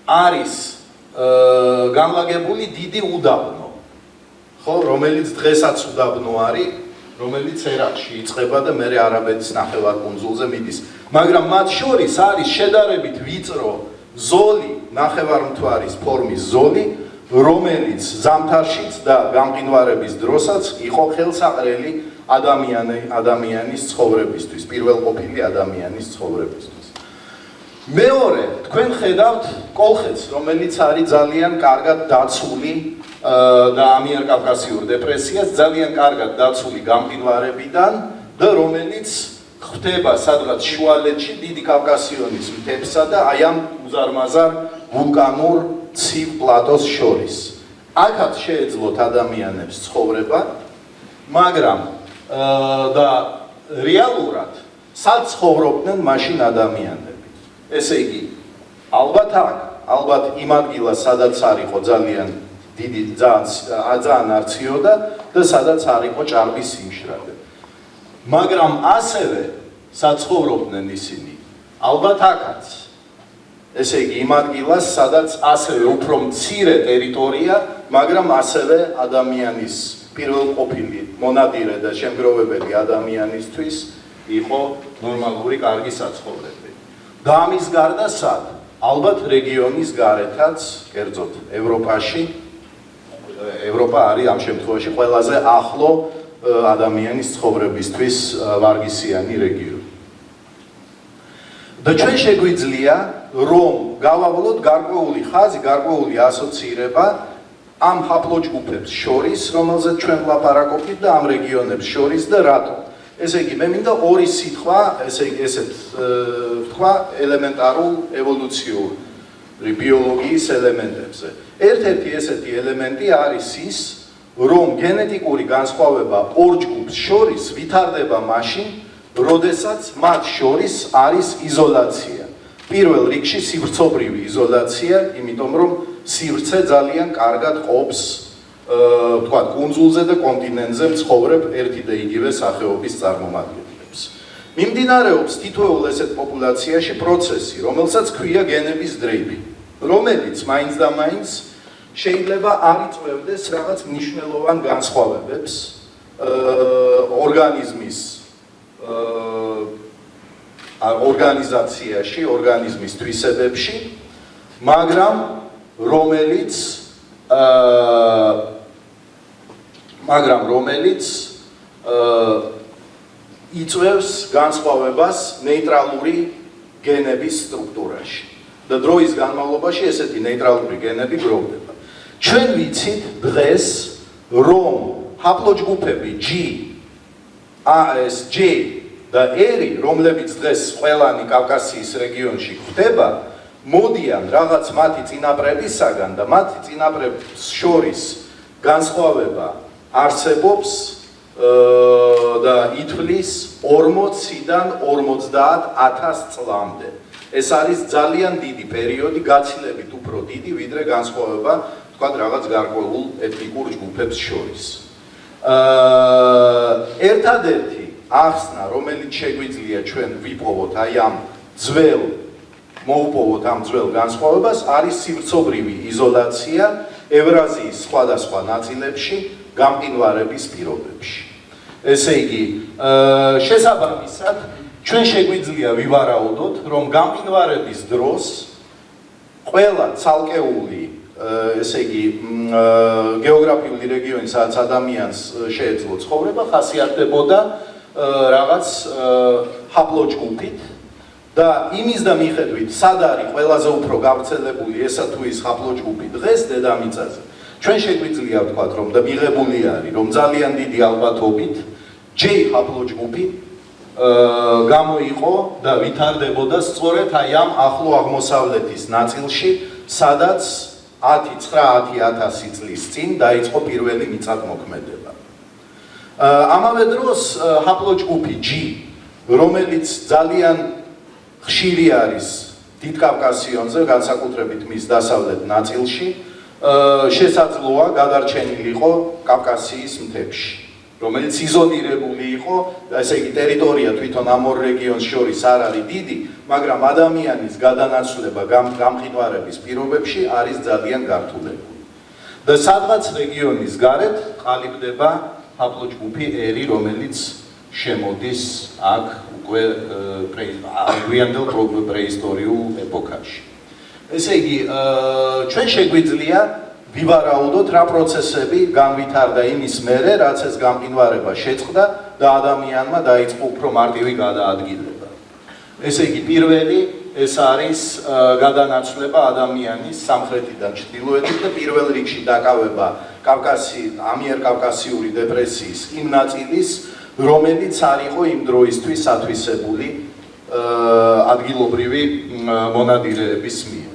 არის განლაგებული დიდი უდაბნო, ხო, რომელიც დღესაც უდაბნო არის, რომელიც ერაყში იწყება და მერე არაბეთის ნახევარკუნძულზე მიდის. მაგრამ მათ შორის არის შედარებით ვიწრო ზოლი, ნახევარმთვარის ფორმის ზოლი, რომელიც ზამთარშიც და გამყინვარების დროსაც იყო ხელსაყრელი ადამიანის ცხოვრებისთვის, პირველყოფილი ადამიანის ცხოვრებისთვის. მეორე, თქვენ ხედავთ კოლხეთს, რომელიც არის ძალიან კარგად დაცული და ამიერკავკასიურ დეპრესიას ძალიან კარგად დაცული გამყინვარებიდან და რომელიც ხდება სადღაც შუალედში დიდი კავკასიონის მთებსა და აი ამ უზარმაზარ ვულკანურ ცივ პლატოს შორის. აქაც შეეძლოთ ადამიანებს ცხოვრება, მაგრამ და რეალურად სად ცხოვრობდნენ მაშინ ადამიანები. ესე იგი, ალბათ იმ ადგილას, სადაც არ იყო ძალიან დიდი ძალიან არციოდა და სადაც არ იყო ჭარბის სიმშრალე. მაგრამ ასევე საცხოვრობდნენ ისინი, ალბათ აქაც. ესე იგი, იმ ადგილას, სადაც ასევე უფრო მცირე ტერიტორია, მაგრამ ასევე ადამიანის პირველყოფილი მონადირე და შემგროვებელი ადამიანისთვის იყო ნორმალური კარგი საცხოვრებელი. და ამის გარდა სად? ალბათ რეგიონის გარეთაც, კერძოდ ევროპაში, ევროპა არის ამ შემთხვევაში ყველაზე ახლო ადამიანის ცხოვრებისთვის ვარგისიანი რეგიონი. და ჩვენ შეგვიძლია, რომ გავავლოთ გარკვეული ხაზი, გარკვეული ასოცირება ამ ჰაპლოჯგუფებს შორის, რომელზეც ჩვენ ვლაპარაკობთ და ამ რეგიონებს შორის და რატო. ესე იგი, მე მინდა ორი სიტყვა, ესე იგი, ესეთ ვთქვა, ელემენტარულ ევოლუციურ ბიოლოგიის ელემენტებზე. ერთ-ერთი ესეთი ელემენტი არის ის, რომ გენეტიკური განსხვავება ორ ჯგუფს შორის ვითარდება მაშინ, როდესაც მათ შორის არის იზოლაცია. პირველ რიგში სივრცობრივი იზოლაცია, იმიტომ რომ სივრცე ძალიან კარგად ყოფს თქვა კუნძულზე და კონტინენტზე მცხოვრებ ერთი და იგივე სახეობის წარმომადგენლებს. მიმდინარეობს თითოეულ ესეთ პოპულაციაში პროცესი, რომელსაც ქვია გენების დრეიფი, რომელიც მაინც და მაინც შეიძლება არ იწვევდეს რაღაც მნიშვნელოვან განსხვავებებს ორგანიზმის ორგანიზაციაში, ორგანიზმის თვისებებში, მაგრამ რომელიც იწვევს განსხვავებას ნეიტრალური გენების სტრუქტურაში. და დროის განმავლობაში ესეთი ნეიტრალური გენები გროვდება. ჩვენ ვიცით დღეს, რომ ჰაპლოჯგუფები G, AS, J და R, რომლებიც დღეს ყველანი კავკასიის რეგიონში გვხვდება, მოდიან რაღაც მათი წინაპრებისაგან და მათი წინაპრებს შორის განსხვავება არსებობს და ითვლის 40-დან 50,000 წლამდე. ეს არის ძალიან დიდი პერიოდი, გაცილებით უფრო დიდი, ვიდრე განსხვავება, თქვათ, რაღაც გარკვეულ ეთნიკურ ჯგუფებს შორის. ერთადერთი ახსნა, რომელიც შეგვიძლია ჩვენ ვიპოვოთ აი ამ მოუპოვოთ ამ ძველ განსხვავებას, არის სივრცობრივი იზოლაცია ევრაზიის სხვადასხვა ნაწილებში გამყინვარების პირობებში. ესე იგი, შესაბამისად, ჩვენ შეგვიძლია ვივარაუდოთ, რომ გამყინვარების დროს ყველა ცალკეული, ესე იგი, გეოგრაფიული რეგიონი, სადაც ადამიანს შეეძლო ცხოვრება, ხასიათდებოდა რაღაც ჰაპლოჯგუფით და იმის და მიხედვით, სად არის ყველაზე უფრო გავრცელებული ესა თუ ის ჰაპლოჯგუფი დღეს დედამიწაზე. ჩვენ შეგვიძლია ვთქვათ, რომ და მიღებული არის, რომ ძალიან დიდი ალბათობით J ჰაპლოჯგუფი გამოიყო და ვითარდებოდა სწორედ აი ამ ახლო აღმოსავლეთის ნაწილში, სადაც 10-9-1000 წლის წინ დაიწყო პირველი მიწათმოქმედება. ამავე დროს ჰაპლოჯგუფი G, რომელიც ძალიან ხშირი არის დიდ კავკასიონზე, განსაკუთრებით მის დასავლეთ ნაწილში, შესაძლოა გადარჩენილიყო კავკასიის მთებში, რომელიც იზოლირებული იყო, ესე იგი ტერიტორია თვითონ ამ ორ რეგიონს შორის არ არის დიდი, მაგრამ ადამიანის გადანაცვლება გამყინვარების პირობებში არის ძალიან გართულებული. და სადღაც რეგიონის გარეთ ყალიბდება ჰაპლოჯგუფი R, რომელიც შემოდის აქ უკვე გვიანდელ პრეისტორიულ ეპოქაში. ესე იგი, ჩვენ შეგვიძლია ვივარაუდოთ, რა პროცესები განვითარდა იმის მერე, რაც ეს გამყინვარება შეწყდა და ადამიანმა დაიწყო უფრო მარტივი გადაადგილება. ესე იგი, პირველი ეს არის გადანაცვლება ადამიანის სამხრეთიდან ჩრდილოეთით და პირველ რიგში დაკავება ამიერკავკასიური დეპრესიის იმ ნაწილის, რომელიც არ იყო იმ დროისთვის ათვისებული ადგილობრივი მონადირეების მიერ.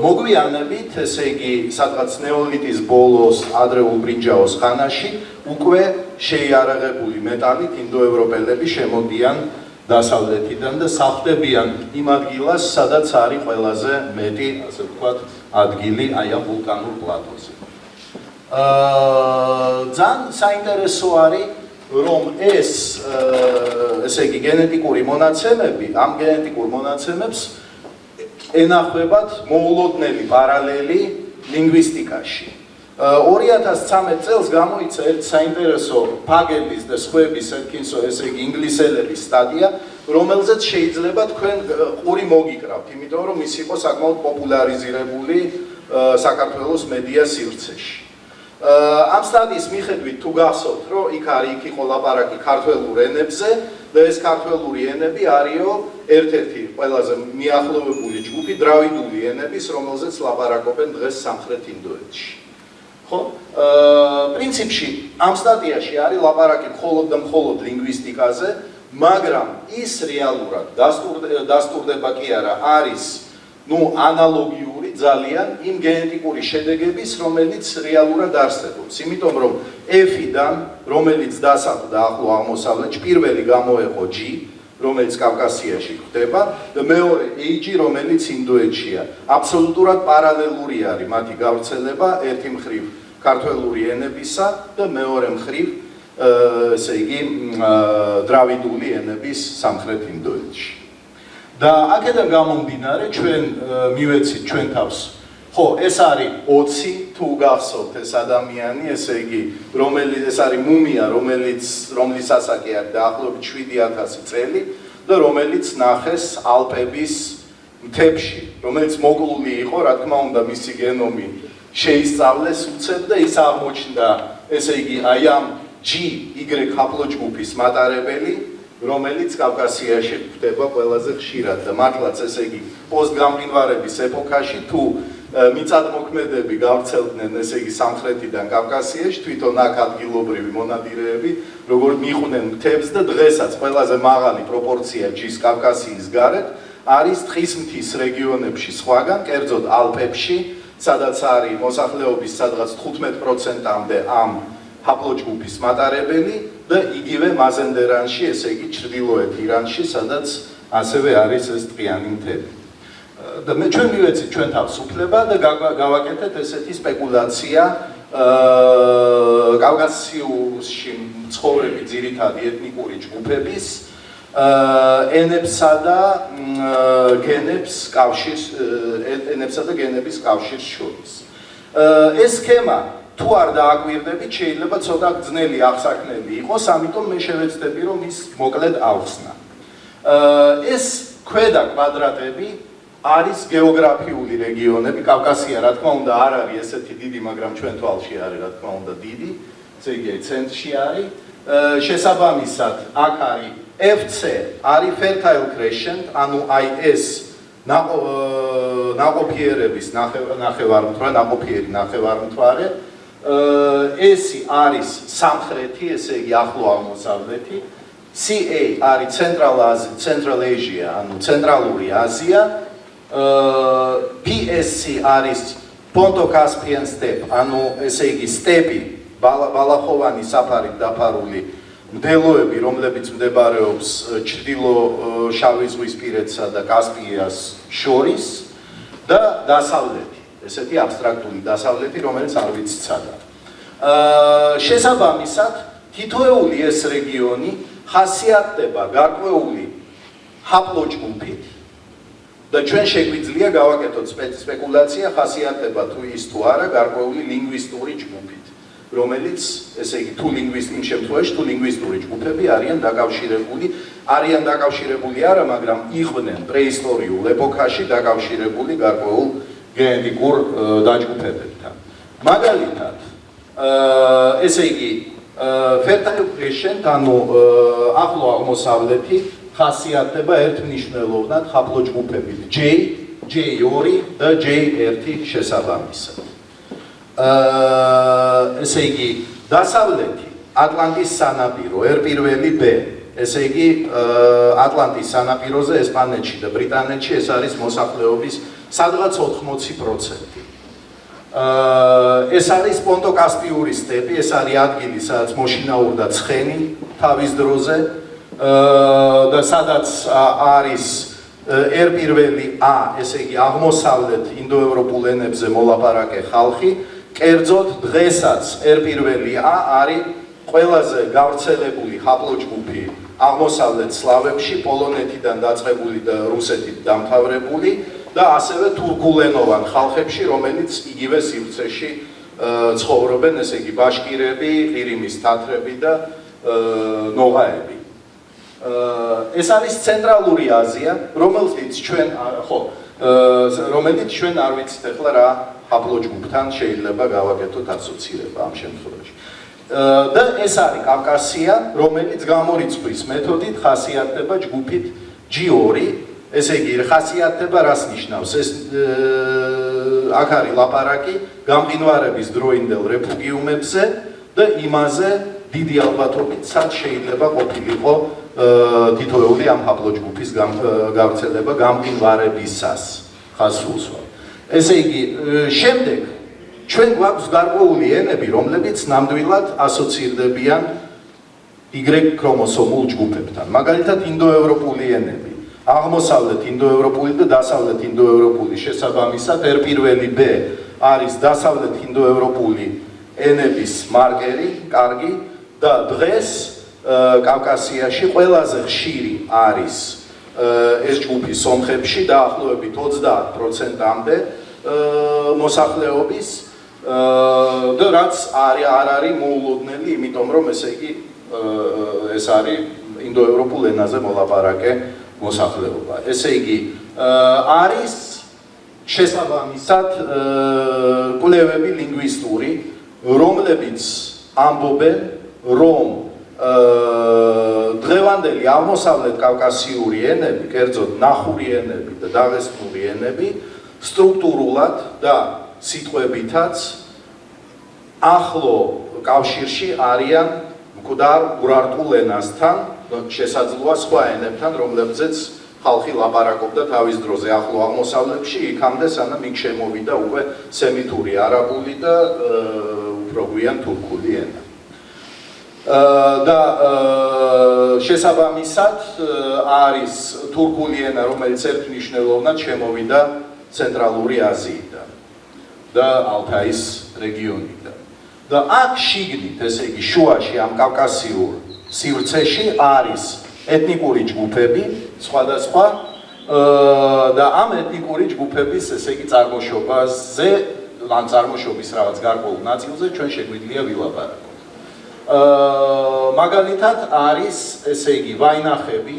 მოგვიანებით, ესე იგი, სადღაც ნეოლითის ბოლოს, ადრეულ ბრინჯაოს ხანაში, უკვე შეიარაღებული მეტალით ინდოევროპელები შემოდიან დასავლეთიდან და სახლდებიან იმ ადგილას, სადაც არის ყველაზე მეტი, ასე ვთქვათ, ადგილი აი ამ ვულკანურ პლატოზე. ძალიან საინტერესო არის, რომ ეს, ესე იგი, გენეტიკური მონაცემები, ამ გენეტიკურ მონაცემებს ენახვებათ მოულოდნელი პარალელი ლინგვისტიკაში. 2013 წელს გამოიცა ერთ საინტერესო ფაგების და სხვების ესე იგი ინგლისელების სტატია, რომელზეც შეიძლება თქვენ ყური მოგიკრავთ, იმიტომ რომ ის იყო საკმაოდ პოპულარიზირებული საქართველოს მედია სივრცეში. ამ სტატიის მიხედვით თუ გახსოვთ, რომ იქ იყო ლაპარაკი ქართველურ ენებზე და ეს ქართველური ენები არისო ერთ-ერთი ყველაზე მიახლოვებული ჯგუფი დრავიდული ენების, რომელზეც ლაპარაკობენ დღეს სამხრეთ ინდოეთში. ხო? პრინციპში ამ სტატიაში არის ლაპარაკი მხოლოდ და მხოლოდ ლინგვისტიკაზე, მაგრამ ის რეალურად დასტურდება კი არა არის ანალოგიური ძალიან იმ გენეტიკური შედეგების, რომელიც რეალურად არსებობს. იმიტომ რომ F-დან, რომელიც დასახლდა ახლო აღმოსავლეთში, პირველი გამოეყო G, რომელიც კავკასიაში გვხვდება და მეორე AG, რომელიც ინდოეთშია. აბსოლუტურად პარალელური არის მათი გავრცელება ერთი მხრივ ქართველური ენებისა და მეორე მხრივ ესე იგი დრავიდული ენების სამხრეთ ინდოეთში. და აქედან გამომდინარე ჩვენ მივეცით ჩვენ თავს ხო ეს არის 20 თუ გახსოვთ ეს ადამიანი ესე იგი ეს არის მუმია რომლის ასაკი არის დაახლოებით 7000 წელი და რომელიც ნახეს ალპების მთებში რომელიც მოკლული იყო რა თქმა უნდა მისი გენომი შეისწავლეს უცებ და ის აღმოჩნდა ესე იგი აი ამ G-Y ჰაპლოჯგუფის მატარებელი რომელიც კავკასიაში გვხვდება ყველაზე ხშირად და მართლაც ესე იგი პოსტგამყინვარების ეპოქაში თუ მიწადმოქმედები გავრცელდნენ ესე იგი სამხრეთიდან კავკასიაში თვითონ აქ ადგილობრივი მონადირეები როგორ მიხვდნენ მთებს და დღესაც ყველაზე მაღალი პროპორცია G-ს კავკასიის გარეთ არის ტყის მთის რეგიონებში სხვაგან კერძოდ ალპებში სადაც არის მოსახლეობის სადღაც 15%-მდე ამ ჰაპლოჯგუფის მატარებელი და იგივე მაზენდერანში, ესე იგი ჩრდილოეთ ირანში, სადაც ასევე არის ეს ტყიანი მთები. და მე ჩვენ მივეცით ჩვენ თავს უფლება და გავაკეთეთ ესეთი სპეკულაცია კავკასიუსში მცხოვრები ძირითადი ეთნიკური ჯგუფების ენებსა და გენების კავშირს შორის. ეს სქემა თუ არ დააკვირდებით, შეიძლება ცოტა ძნელი აღსაქმელი იყოს, ამიტომ მე შევეცდები, რომ ის მოკლედ ავხსნა. ეს ქვედა კვადრატები არის გეოგრაფიული რეგიონები, კავკასია, რა თქმა უნდა, არ არის ესეთი დიდი, მაგრამ ჩვენ თვალში არის, რა თქმა უნდა, დიდი, ესე იგი, ცენტრში არის. შესაბამისად, აქ არის FC, არის fertile crescent, ანუ აი ეს ნაყოფიერების ნაყოფიერი ნახევარმთვარე ესი არის სამხრეთი, ესე იგი ახლო აღმოსავლეთი, CA არის Central Asia, ანუ ცენტრალური აზია, PSC არის Ponto-Caspian steppe, ანუ ესე იგი სტეპი, ბალახოვანი საფარით დაფარული მდელოები, რომლებიც მდებარეობს ჩრდილო შავი ზღვისპირეთსა და კასპიას შორის და დასავლეთი. ესეთი აბსტრაქტული დასავლეთი, რომელიც არ ვიცით სადაა. შესაბამისად, თითოეული ეს რეგიონი ხასიათდება გარკვეული ჰაპლოჯგუფით და ჩვენ შეგვიძლია გავაკეთოთ სპეკულაცია ხასიათდება თუ ის თუ არა გარკვეული ლინგვისტური ჯგუფით, რომელიც ესე იგი თუ ლინგვისტ იმ შემთხვევაში თუ ლინგვისტური ჯგუფები არიან დაკავშირებული არა, მაგრამ იყვნენ პრეისტორიულ ეპოქაში დაკავშირებული გარკვეულ გენეტიკურ დაჯგუფებებთან. მაგალითად, ესე იგი, fertile crescent, ანუ ახლო აღმოსავლეთი ხასიათდება ერთმნიშვნელოვნად ჰაპლოჯგუფებით J2 და J1 შესაბამისად. ესე იგი, დასავლეთი ატლანტის სანაპირო, R1 B, ესე იგი, ატლანტის სანაპიროზე ესპანეთში და ბრიტანეთში ეს არის მოსახლეობის სადღაც 80%. ეს არის პონტო-კასპიური სტეპი, ეს არის ადგილი, სადაც მოშინაურდა ცხენი თავის დროზე და სადაც არის R1A, ესე იგი აღმოსავლეთ ინდოევროპულ ენებზე მოლაპარაკე ხალხი, კერძოდ დღესაც R1A არის ყველაზე გავრცელებული ჰაპლოჯგუფი აღმოსავლეთ სლავებში, პოლონეთიდან დაწყებული და რუსეთით დამთავრებული და ასევე თურქულენოვან ხალხებში, რომელიც იგივე სივრცეში ცხოვრობენ, ესე იგი ბაშკირები, ყირიმის თათრები და ნოღაები. ეს არის ცენტრალური აზია, რომელიც ჩვენ არ ვიცით ახლა რა ჰაპლოჯგუფთან შეიძლება გავაკეთოთ ასოცირება ამ შემთხვევაში. და ეს არის კავკასია, რომელიც გამორიცხვის მეთოდით ხასიათდება ჯგუფით G2, ესე იგი ხასიათდება რას ნიშნავს? ეს აქ არის ლაპარაკი გამყინვარების დროინდელ რეფუგიუმებზე და იმაზე დიდი ალბათობით სად შეიძლება ყოფილიყო თითოეული ამ ჰაპლოჯგუფის გავრცელება გამყინვარებისას. ხაზს. ესე იგი, შემდეგ ჩვენ გვაქვს გარკვეული ენები, რომლებიც ნამდვილად ასოცირდებიან Y ქრომოსომულ ჯგუფებთან. მაგალითად, ინდოევროპული ენები. აღმოსავლეთ ინდოევროპული და დასავლეთ ინდოევროპული შესაბამისად R1B არის დასავლეთ ინდოევროპული ენების მარკერი, კარგი და დღეს კავკასიაში ყველაზე ხშირი არის ეს ჯგუფი სომხებში დაახლოებით 30%-მდე მოსახლეობის და რაც არ არის მოულოდნელი, იმიტომ რომ ესე იგი ეს არის ინდოევროპულ ენაზე მოლაპარაკე მოსახლეობა. ესე იგი არის შესაბამისად კვლევები ლინგვისტური, რომლებიც ამბობენ, რომ დღევანდელი აღმოსავლეთ კავკასიური ენები, კერძოდ ნახური ენები და დაღესტნური ენები სტრუქტურულად და სიტყვებითაც ახლო კავშირში არიან მკვდარ ურარტულ ენასთან, შესაძლოა სხვა ენებთან, რომლებზეც ხალხი ლაპარაკობდა თავის დროზე ახლო აღმოსავლეთში, იქამდე სანამ იქ შემოვიდა უკვე სემიტური არაბული და უფრო გვიან თურქული ენა. და შესაბამისად არის თურქული ენა, რომელიც ერთმნიშვნელოვნად შემოვიდა ცენტრალური აზიიდან და ალთაის რეგიონიდან. და აქ შიგნით, ესე იგი, შუაში ამ კავკასიურ სივრცეში არის ეთნიკური ჯგუფები, სხვადასხვა და ამ ეთნიკური ჯგუფების, ესე იგი, წარმოშობაზე, ან წარმოშობის რაღაც გარკვეულ ნაწილზე ჩვენ შეგვიძლია ვილაპარაკოთ. მაგალითად არის, ესე იგი, ვაინახები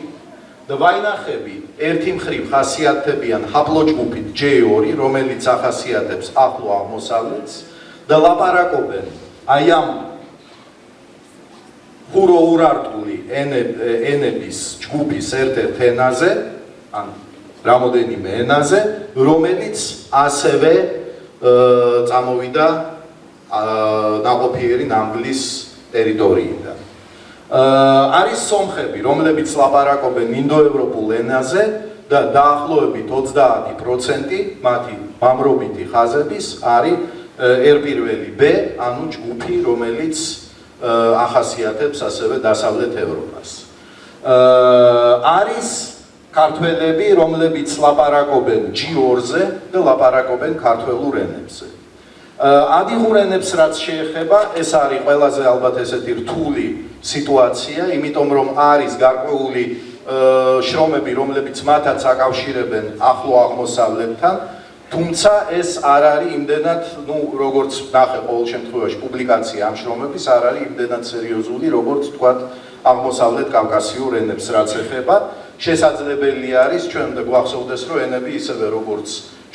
და ვაინახები ერთი მხრივ ხასიათდებიან ჰაპლოჯგუფით J2, რომელიც ახასიათებს ახლო აღმოსავლეთს და ლაპარაკობენ აი ამ ჰურო-ურარტული ენების ჯგუფის ერთ-ერთ ენაზე, ან რამოდენიმე ენაზე, რომელიც ასევე წამოვიდა ნაყოფიერი ნამგლის ტერიტორიიდან. არის სომხები, რომლებიც ლაპარაკობენ ინდოევროპულ ენაზე და დაახლოებით 30% მათი მამრობითი ხაზების არის R1B, ანუ ჯგუფი, რომელიც ახასიათებს ასევე დასავლეთ ევროპას. არის ქართველები, რომლებიც ლაპარაკობენ G2-ზე და ლაპარაკობენ ქართველურ ენებზე. ადიღურ ენებს რაც შეეხება, ეს არის ყველაზე ალბათ ესეთი რთული სიტუაცია, იმიტომ რომ არის გარკვეული შრომები, რომლებიც მათაც აკავშირებენ ახლო აღმოსავლეთთან, თუმცა ეს არ არის იმდენად, როგორც ნახე ყოველ შემთხვევაში პუბლიკაცია ამ შრომების არ არის იმდენად სერიოზული, როგორც თქვათ აღმოსავლეთ კავკასიურ ენებს რაც ეხება. შესაძლებელი არის ჩვენ და გვახსოვდეს, რომ ენები ისევე როგორც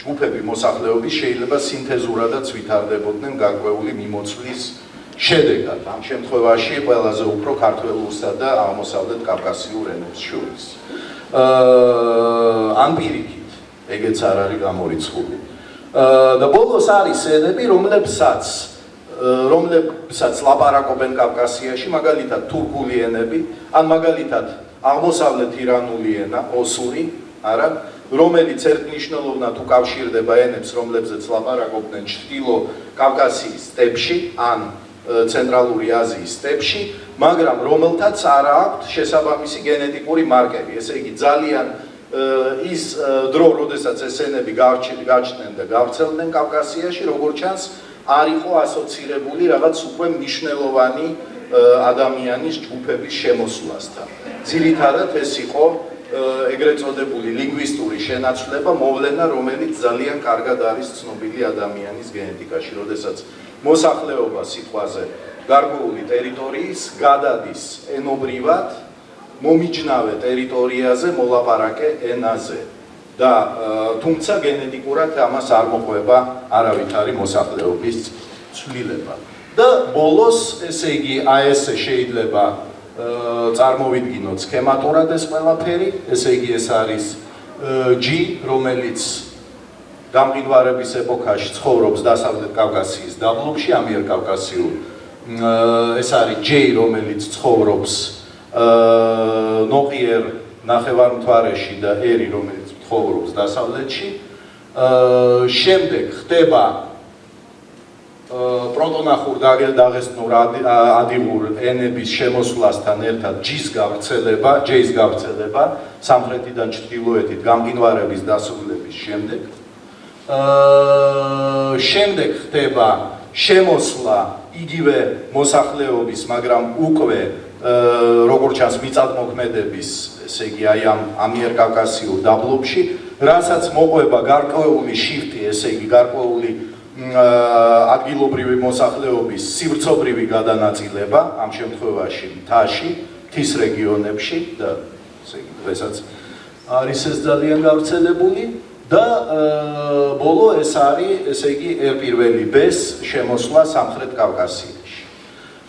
ჯგუფები მოსახლეობის შეიძლება სინთეზურადაც ვითარდებოდნენ გარკვეული მიმოცვლის შედეგად. ამ შემთხვევაში ყველაზე უფრო ქართველურსა და აღმოსავლეთ კავკასიურ ენებს შორის. ან პირიქით ეგეც არ არის გამორიცხული. და ბოლოს არის ენები, რომლებსაც ლაპარაკობენ კავკასიაში, მაგალითად თურქული ენები, ან მაგალითად აღმოსავლეთ ირანული ენა, ოსური, არა, რომელიც ერთმნიშვნელოვნად უკავშირდება ენებს, რომლებზეც ლაპარაკობდნენ ჩრდილო კავკასიის სტეპში, ან ცენტრალური აზიის სტეპში, მაგრამ რომელთაც არ აქვთ შესაბამისი გენეტიკური მარკერი. ესე იგი, ძალიან ის დრო, როდესაც ეს ენები გაჩნდნენ და გავრცელდნენ კავკასიაში, როგორც ჩანს, არ იყო ასოცირებული რაღაც უკვე მნიშვნელოვანი ადამიანის ჯგუფების შემოსვლასთან. ძირითადად ეს იყო ეგრეთ წოდებული ლინგვისტური შენაცვლება, მოვლენა, რომელიც ძალიან კარგად არის ცნობილი ადამიანის გენეტიკაში, როდესაც მოსახლეობა სიტყვაზე გარკვეული ტერიტორიის გადადის ენობრივად მომიჯნავე ტერიტორიაზე მოლაპარაკე ენაზე და თუმცა გენეტიკურად ამას არ მოყვება არავითარი მოსახლეობის ცვლილება. და ბოლოს, ესე იგი, აი ესე შეიძლება წარმოვიდგინოთ სქემატურად ეს ყველაფერი, ესე იგი ეს არის G, რომელიც გამყინვარების ეპოქაში ცხოვრობს დასავლეთ კავკასიის დაბლობში, ამიერკავკასიურ, ეს არის J, რომელიც ცხოვრობს ნოყიერ ნახევარმთვარეში და R, რომელიც ცხოვრობს დასავლეთში შემდეგ ხდება პროტონახურ დაღესტნურ ადიღურ ენების შემოსვლასთან ერთად ჯის გავრცელება სამხრეთიდან ჩრდილოეთით გამყინვარების დასრულების შემდეგ. შემდეგ ხდება შემოსვლა იგივე მოსახლეობის, მაგრამ უკვე როგორც ჩანს მიწადმოქმედების, ესე იგი აი ამ ამიერკავკასიურ დაბლობში, რასაც მოყვება გარკვეული შიფტი, ესე იგი გარკვეული ადგილობრივი მოსახლეობის სივრცობრივი გადანაწილება, ამ შემთხვევაში მთაში, მთის რეგიონებში და ესე იგი დღესაც არის ეს ძალიან გავრცელებული და ბოლო ეს არის, ესე იგი პირველი ბეს შემოსვლა სამხრეთ კავკასიაში.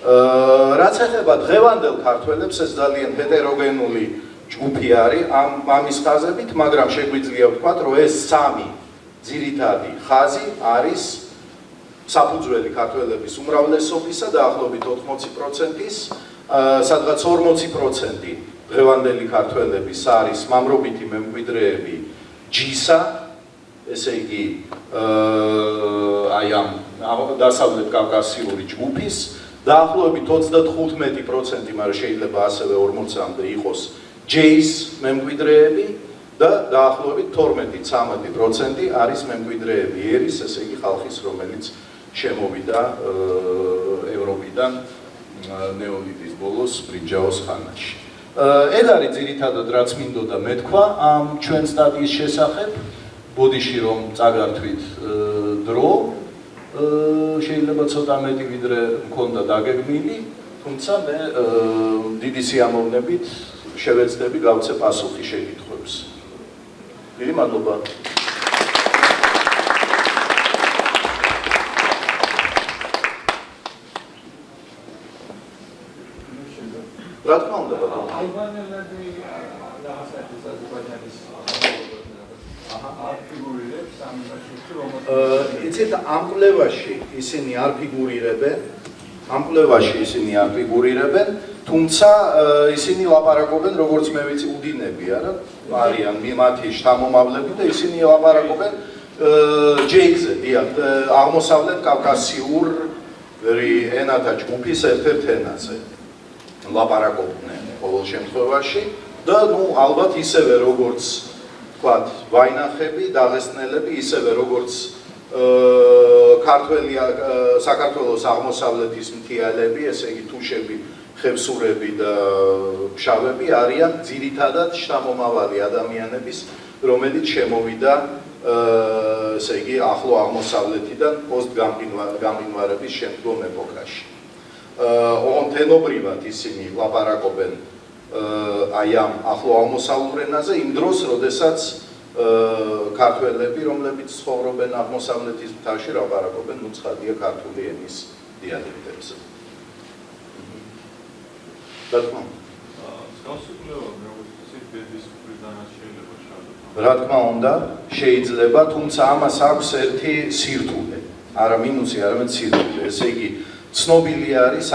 რაც ეხება დღევანდელ ქართველებს, ეს ძალიან ჰეტეროგენული ჯგუფი არის ამის ხაზებით, მაგრამ შეგვიძლია ვთქვათ, რომ ეს სამი ძირითადი ხაზი არის საფუძველი ქართველების უმრავლესობისა დაახლოებით 80%-ის, სადღაც 40% დღევანდელი ქართველების არის მამრობითი მემკვიდრეები ჯისა, ესე იგი აი ამ დასავლეთ კავკასიური ჯგუფის, დაახლოებით 35%, მაგრამ შეიძლება ასევე 40-მდე იყოს ჯეის მემკვიდრეები და დაახლოებით 12-13% არის მემკვიდრეები ერის, ესე იგი ხალხის, რომელიც შემოვიდა ევროპიდან ნეოლითის ბოლოს ბრინჯაოს ხანაში. ეგ არის ძირითადად რაც მინდოდა მეთქვა ამ ჩვენ სტატიის შესახებ. ბოდიში რომ წაგართვით დრო, შეიძლება ცოტა მეტი ვიდრე მქონდა დაგეგმილი, თუმცა მე დიდი სიამოვნებით შევეცდები გავცე პასუხი შეკითხვებს. დიდი მადლობა. რა თქმა უნდა, ალბანელები რაღაცა აზერბაიჯანის ფიგურირებს ამ შემთხვევაში, რომ იცით, ამ კვლევაში ისინი არ ფიგურირებენ, თუმცა ისინი ლაპარაკობენ, როგორც მე ვიცი, უდინები არიან მათი შთამომავლები და ისინი ლაპარაკობენ ჯეიზე, დიახ, აღმოსავლეთ კავკასიური ენათა ჯგუფის ერთ-ერთ ენაზე. ლაპარაკობდნენ ყოველ შემთხვევაში და ალბათ ისევე როგორც ვთქვათ ვაინახები, დაღესტნელები, ისევე როგორც საქართველოს აღმოსავლეთის მთიელები, ესე იგი თუშები, ხევსურები და ფშავები არიან ძირითადად შთამომავალი ადამიანების, რომელიც შემოვიდა ესე იგი ახლო აღმოსავლეთიდან პოსტგამყინვარების შემდგომ ეპოქაში. ოღონდ ენობრივად ისინი ლაპარაკობენ აი ამ ახლო აღმოსავლურ ენაზე იმ დროს, როდესაც ქართველები, რომლებიც ცხოვრობენ აღმოსავლეთის მთაში, ლაპარაკობენ უცხადია ქართული ენის დიალექტებზე. რა თქმა უნდა, შეიძლება, თუმცა ამას აქვს ერთი სირთულე, არა მინუსი, არამედ სირთულე, ესე იგი ცნობილი არის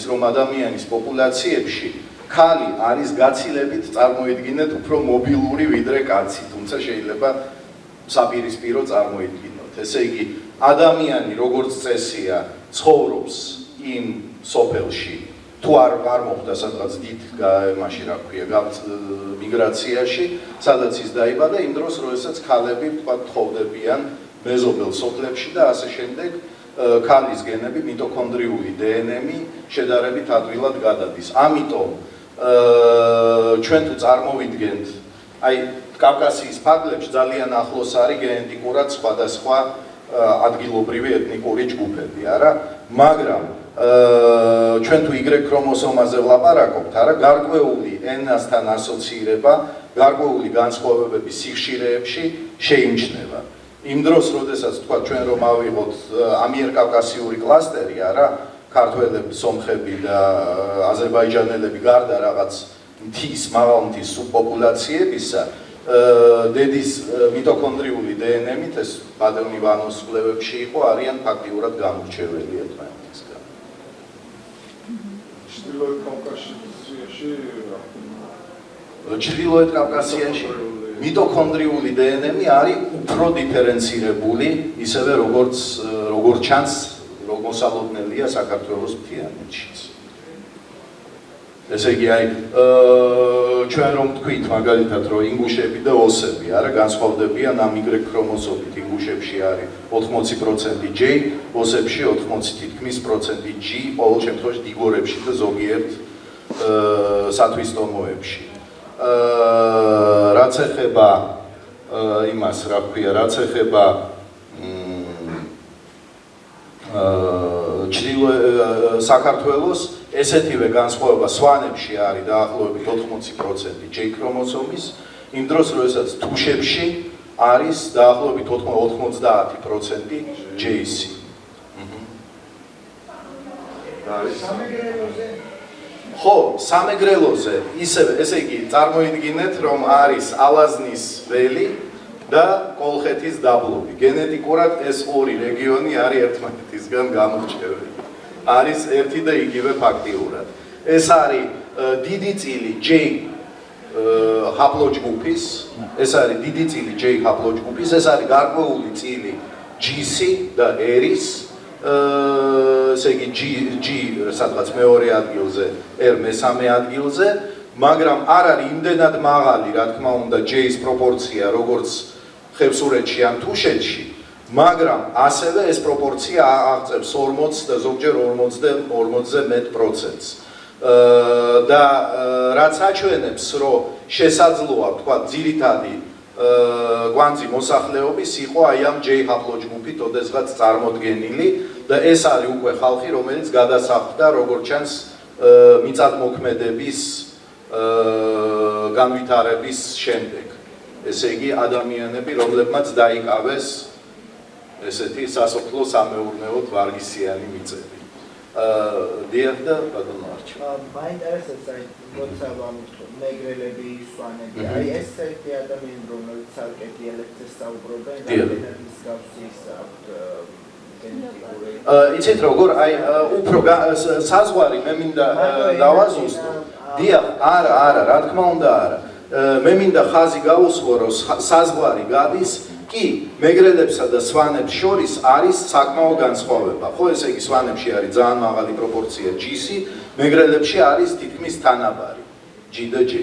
რომ ადამიანის პოპულაციებში ქალი არის გაცილებით წარმოიდგინეთ უფრო მობილური ვიდრე კაცი, თუმცა შეიძლება საპირისპირო წარმოიდგინოთ. ესე იგი, ადამიანი როგორც წესია ცხოვრობს იმ სოფელში, თუ არ მოხდა სადღაც დიდ მაშინ რა ქვია, მიგრაციაში, სადაც ის დაიბადა, იმ დროს, როდესაც ქალები თქვათ თხოვდებიან მეზობელ სოფლებში და ასე შემდეგ. ქალის გენები, მიტოქონდრიული დნმ-ი შედარებით ადვილად გადადის. ამიტომ ჩვენ თუ წარმოვიდგენთ, აი კავკასიის ფარგლებში ძალიან ახლოს არის გენეტიკურად სხვადასხვა ადგილობრივი ეთნიკური ჯგუფები, არა? მაგრამ ჩვენ თუ Y ქრომოსომაზე ვლაპარაკობთ, არა, გარკვეული ენასთან ასოცირება, გარკვეული განსხვავებები სიხშირეებში შეიმჩნევა. იმ დროს, როდესაც თქვა ჩვენ რომ ავიღოთ ამიერკავკასიური კლასტერი, არა, ქართველები, სომხები და აზერბაიჯანელები გარდა რაღაც მაღალ მთის სუბპოპულაციებისა, დედის მიტოქონდრიული დნმ-ით ეს ბადენ ივანოს კვლევებში იყო, არიან ფაქტიურად გამორჩეველი ერთმანეთისგან. ჩრდილოეთ კავკასიაში ჩრდილოეთ კავკასიაში მიტოქონდრიული დნმ არის უფრო დიფერენცირებული, ისევე როგორც ჩანს, მოსალოდნელია საქართველოს მთიანეთშიც. ესე იგი, ჩვენ რომ თქვით მაგალითად, რომ ინგუშები და ოსები არა განსხვავდებიან ამ Y ქრომოსომით, ინგუშებში არის 80% J, ოსებში 80 თითქმის პროცენტი G, ყოველ შემთხვევაში დიგორებში და ზოგიერთ სათვისტომოებში. რაც ეხება იმას, რა ქვია, რაც ეხება საქართველოს ესეთივე განსხვავება სვანებში არის დაახლოებით 80% J ქრომოსომის, იმ დროს როდესაც თუშებში არის დაახლოებით 90% JC. ხო, სამეგრელოზე ისევ, ესე იგი, წარმოიდგინეთ, რომ არის ალაზნის ველი და კოლხეთის დაბლობი. გენეტიკურად ეს ორი რეგიონი არის ერთმანეთისგან გამორჩეული. არის ერთი და იგივე ფაქტიურად. ეს არის დიდი წილი J ჰაპლოჯგუფის, ეს არის დიდი წილი J ჰაპლოჯგუფის, ეს არის გარკვეული წილი GC და R-ის, ესე იგი G სადღაც მეორე ადგილზე, R მესამე ადგილზე, მაგრამ არ არის იმდენად მაღალი, რა თქმა უნდა, J-ის პროპორცია, როგორც ხევსურეთში ან თუშეთში, მაგრამ ასევე ეს პროპორცია აღწევს 40 და ზოგჯერ 40-ზე მეტ პროცენტს. და რაც აჩვენებს, რომ შესაძლოა, თქვა, ძირითადი კვანძი მოსახლეობის იყო აი ამ J ჰაპლოჯგუფით ოდესღაც წარმოდგენილი და ეს არის უკვე ხალხი, რომელიც გადასახლდა, როგორც ჩანს, მიწათმოქმედების განვითარების შემდეგ. ესე იგი, ადამიანები, რომლებმაც დაიკავეს ესეთი სასოფლო სამეურნეოდ ვარგისიანი მიწები. დიახ და ბატონო არჩილ. მაინტერესებს აი როცა ვამბობ მეგრელები, სვანები, აი ესეთი ადამიანები, რომლებიც ცალკე დიალექტზე საუბრობენ, რამდენად მსგავსის აქვთ გენეტიკური. იცით როგორ აი უფრო საზღვარი მე მინდა დავაზუსტო. დიახ, არა, რა თქმა უნდა არა. მე მინდა ხაზი გაუსვრო, რომ საზღვარი გადის კი მეგრელებსა და სვანებს შორის არის საკმაო განსხვავება. ხო, ესე იგი სვანებში არის ძალიან მაღალი პროპორცია GC, მეგრელებში არის თითქმის თანაბარი G და J.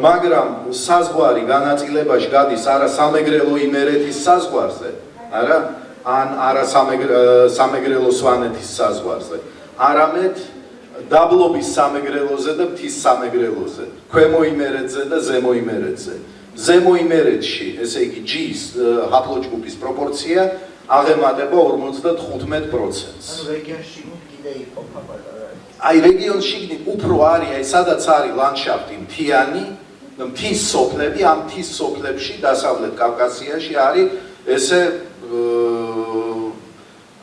მაგრამ საზღვარი განაწილებაში გადის არა სამეგრელო იმერეთის საზღვარზე, არა, ან არა სამეგრელო სვანეთის საზღვარზე, არამედ დაბლობის სამეგრელოზე და მთის სამეგრელოზე, ქვემო იმერეთზე და ზემო იმერეთზე. ზემო იმერეთში, ესე იგი G-ის ჰაპლოჯგუფის პროპორცია აღემატება 55%-ს. ანუ რეგიონში კიდე იყოფა პატარა. აი რეგიონში უფრო არის, აი სადაც არის ლანდშაფტი მთიანი, მთის სოფლები, ამ მთის სოფლებში დასავლეთ კავკასიაში არის ესე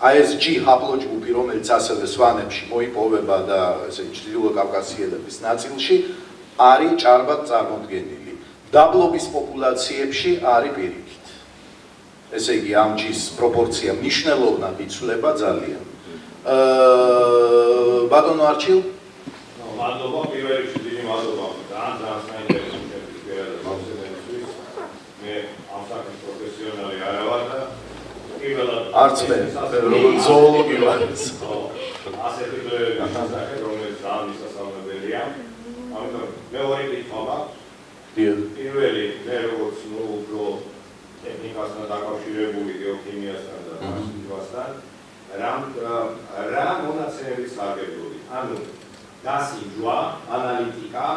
აი ეს G ჰაპლოჯგუფი, რომელიც ასევე სვანებში მოიპოვება და ესე ჩრდილო კავკასიელების ნაწილში არის ჭარბად წარმოდგენილი. დაბლობის პოპულაციებში არის პირიქით. ესე იგი, ამ G-ის პროპორცია მნიშვნელოვნად იცვლება ძალიან. ბატონო არჩილ? მადლობა, პირველ რიგში დიდი მადლობა. ძალიან საინტერესო შეფასებისთვის. მე ამ საკითხის პროფესიონალი არ ვარ და პირველად არც მე, როგორც ზოოლოგი ვარ. ასეთი შესახებ, რომელიც ძალიან მისასალმებელია. ამიტომ მეორე კითხვა მაქვს. პირველი, მე როგორც უფრო ტექნიკასთან დაკავშირებული გეოქიმიასთან და ფიზიკასთან, რა მონაცემები სარგებლობთ? ანუ დასინჯვა, ანალიტიკა,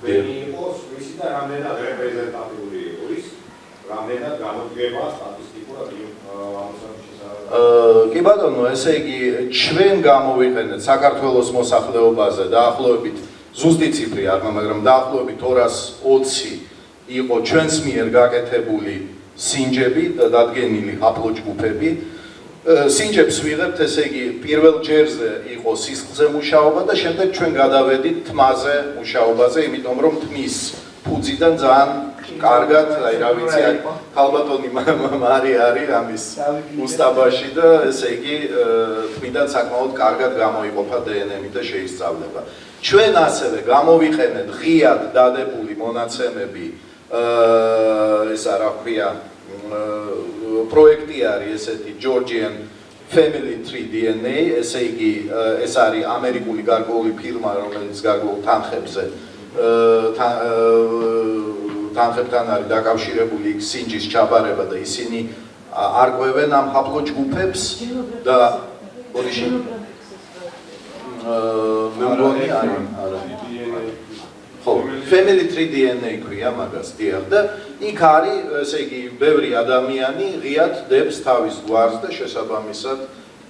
ვენი იყოს, ვისი და რამდენად რეპრეზენტატიული იყოს, რამდენად გამოდგება სტატისტიკურად ამასამის შესახებ. კი ბატონო, ესე იგი, ჩვენ გამოვიყენეთ საქართველოს მოსახლეობაზე დაახლოებით ზუსტი ციფრი არ, მაგრამ დაახლოებით 220 იყო ჩვენს მიერ გაკეთებული სინჯები და დადგენილი ჰაპლოჯგუფები. სინჯებს ვიღებთ, ესე იგი, პირველ ჯერზე იყო სისხლზე მუშაობა და შემდეგ ჩვენ გადავედით თმაზე მუშაობაზე, იმიტომ რომ თმის ფუძიდან ძალიან კარგად, აი რა ვიცი, ხალბატონი მარი არის ამის უსტაბაში და ესე იგი, თმიდან საკმაოდ კარგად გამოიყოფა დნმ და შეისწავლება. ჩვენ ასევე გამოვიყენეთ ღიად დადებული მონაცემები ეს რა ქვია პროექტი არის ესეთი Georgian Family Tree DNA, ესე იგი ეს არის ამერიკული გარკვეული ფირმა, რომელიც გარკვეულ თანხებთან არის დაკავშირებული სინჯის ჩაბარება და ისინი არკვევენ ამ ჰაპლოჯგუფებს და მე მგონი არა ხო Family Tree DNA ქვია მაგას დიახ და იქ არის ესე იგი ბევრი ადამიანი ღიად დებს თავის გვარს და შესაბამისად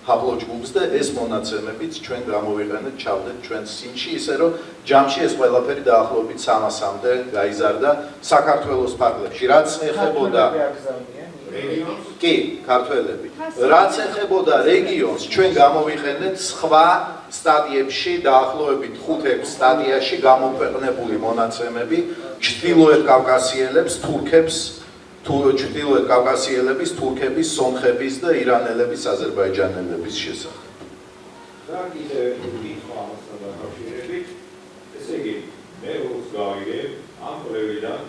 ჰაპლოჯგუფს და ეს მონაცემებიც ჩვენ გამოვიყენეთ ჩავდეთ ჩვენ სინჯში ისე რომ ჯამში ეს ყველაფერი დაახლოებით 300-მდე გაიზარდა საქართველოს ფარგლებში რაც ეხებოდა კი, ქართველები. რაც ეხებოდა რეგიონს, ჩვენ გამოვიყენეთ სხვა სტატიებში, დაახლოებით 5-6 სტატიაში გამოქვეყნებული მონაცემები ჩრდილოეთ კავკასიელებს, ჩრდილოეთ კავკასიელების, თურქების, სომხების და ირანელების, აზერბაიჯანელების შესახებ. და კიდევ კითხვა ამასთან დაკავშირებით, ესე იგი, მე როგორც გავიგებ, ამ კვლევიდან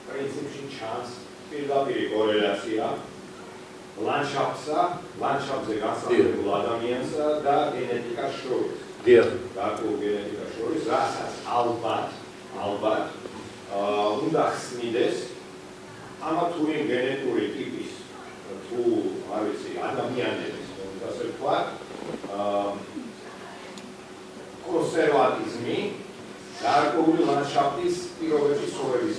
პრინციპში ჩანს პირდაპირი კორელაცია ლანდშაფტზე განსაკუთრებულ ადამიანსა და გენეტიკას შორის. დიახ. გარკვეულ გენეტიკას შორის, რასაც ალბათ უნდა ხსნიდეს ამა თუ იმ გენეტური ტიპის თუ არ ვიცი ადამიანების, ასე ვთქვათ, კონსერვატიზმი გარკვეული ლანდშაფტის პირობების ცხოვრების.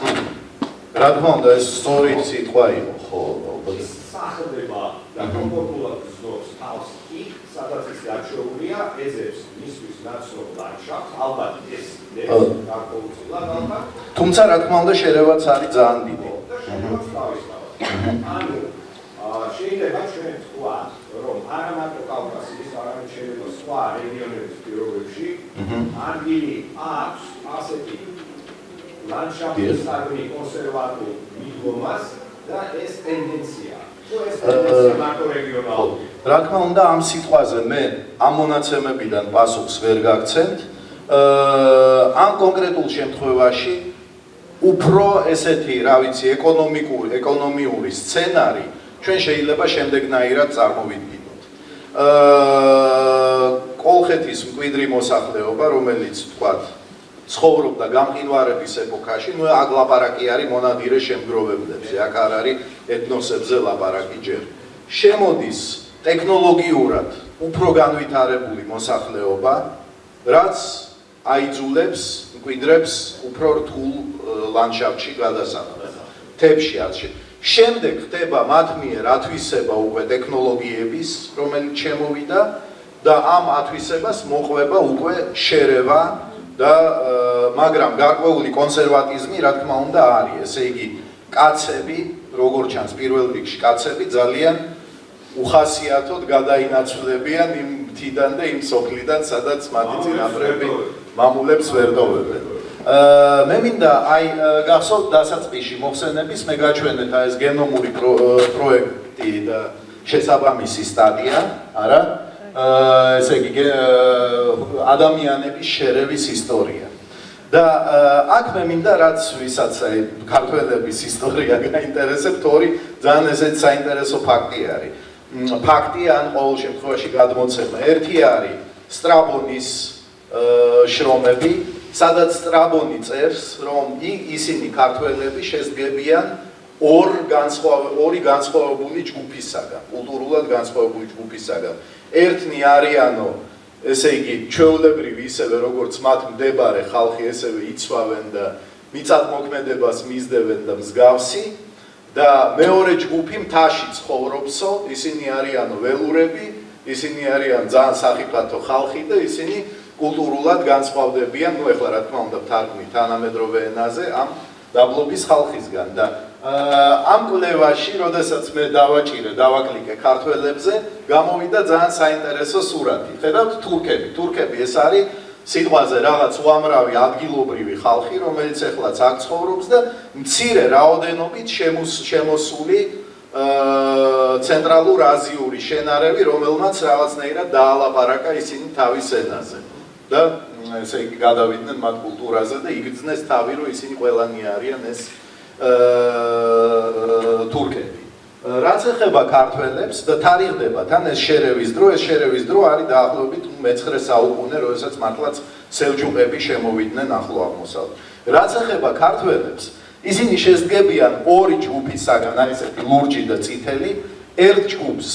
რა თქმა უნდა, ეს სწორი სიტყვა იყო, ხო, ალბათ. სახელდება და კომფორტულად გზნობს თავს იქ, სადაც ის გაჩვეულია, ეძებს მისთვის ნაცნობ ლანდშაფტს, ალბათ ეს გარკვეულწილად ალბათ. თუმცა რა თქმა უნდა, შერევაც არის ძალიან დიდი. და შერევაც თავისთავად. ანუ შეიძლება ჩვენ ვთქვათ, რომ არა მარტო კავკასიის, არამედ შეიძლება სხვა რეგიონების პირობებში ადგილი აქვს ასეთი ლანდშაფტის საგნი კონსერვატულ მიდგომას და ეს ტენდენცია. რა თქმა უნდა, ამ სიტყვაზე მე ამ მონაცემებიდან პასუხს ვერ გაგცემთ. ამ კონკრეტულ შემთხვევაში უფრო ესეთი, რა ვიცი, ეკონომიური სცენარი ჩვენ შეიძლება შემდეგნაირად წარმოვიდგინოთ. კოლხეთის მკვიდრი მოსახლეობა, რომელიც ვთქვათ, ცხოვრობდა გამყინვარების ეპოქაში, ნუ აქ ლაპარაკი არის მონადირე შემგროვებლებზე, აქ არ არის ეთნოსებზე ლაპარაკი ჯერ. შემოდის ტექნოლოგიურად უფრო განვითარებული მოსახლეობა, რაც აიძულებს მკვიდრებს უფრო რთულ ლანდშაფტში გადასახლებას. მთებში ასე. შემდეგ ხდება მათ მიერ ათვისება უკვე ტექნოლოგიების, რომელიც შემოვიდა და ამ ათვისებას მოყვება უკვე შერევა და მაგრამ გარკვეული კონსერვატიზმი რა თქმა უნდა არის. ესე იგი, კაცები, როგორც ჩანს პირველ რიგში კაცები ძალიან უხასიათოდ გადაინაცვლებიან იმ მთიდან და იმ სოფლიდან, სადაც მათი წინაპრები მამულებს ვერ დოვებენ. მე მინდა აი გახსოვთ დასაწყისში მოხსენების მე გაჩვენეთ ეს გენომური პროექტი და შესაბამისი სტატია, არა? ესე იგი ადამიანების შერევის ისტორია. და აქ მე მინდა რაც ვისაც ქართველების ისტორია გაინტერესებთ, ორი ძალიან ესეთი საინტერესო ფაქტი არის. ფაქტი ან ყოველ შემთხვევაში გადმოცემა. ერთი არის სტრაბონის შრომები, სადაც სტრაბონი წერს, რომ ისინი ქართველები შესდგებიან ორი განსხვავებული ჯგუფისაგან, კულტურულად განსხვავებული ჯგუფისაგან. ერთნი არიანო, ესე იგი, ჩვეულებრივი ისევე როგორც მათ მდებარე ხალხი ესევე იცვავენ და მიწათმოქმედებას მისდევენ და მსგავსი და მეორე ჯგუფი მთაში ცხოვრობსო, ისინი არიანო ველურები, ისინი არიან ძალიან სახიფათო ხალხი და ისინი კულტურულად განსხვავდებიან, ნუ ეხლა რა თქმა უნდა ვთარგმნით თანამედროვე ენაზე ამ დაბლობის ხალხისგან და ამ კვლევაში, როდესაც მე დავაკლიკე ქართველებზე, გამოვიდა ძალიან საინტერესო სურათი. ხედავთ თურქები, ეს არის სიტყვაზე რაღაც უამრავი ადგილობრივი ხალხი, რომელიც ეხლაც აქ ცხოვრობს და მცირე რაოდენობით შემოსული ცენტრალურ აზიური შენარევი, რომელმაც რაღაცნაირად დაალაპარაკა ისინი თავის ენაზე. და ესე იგი გადავიდნენ მათ კულტურაზე და იგრძნეს თავი, რომ ისინი ყველანი არიან ეს თურქები. რაც ეხება ქართველებს და თარიღდება თან ეს შერევის დრო არის დაახლოებით მე-9 საუკუნე, როდესაც მართლაც სელჯუყები შემოვიდნენ ახლო აღმოსავლეთ. რაც ეხება ქართველებს, ისინი შედგებიან ორი ჯგუფისაგან, აი ესეთი ლურჯი და წითელი, ერთ ჯგუფს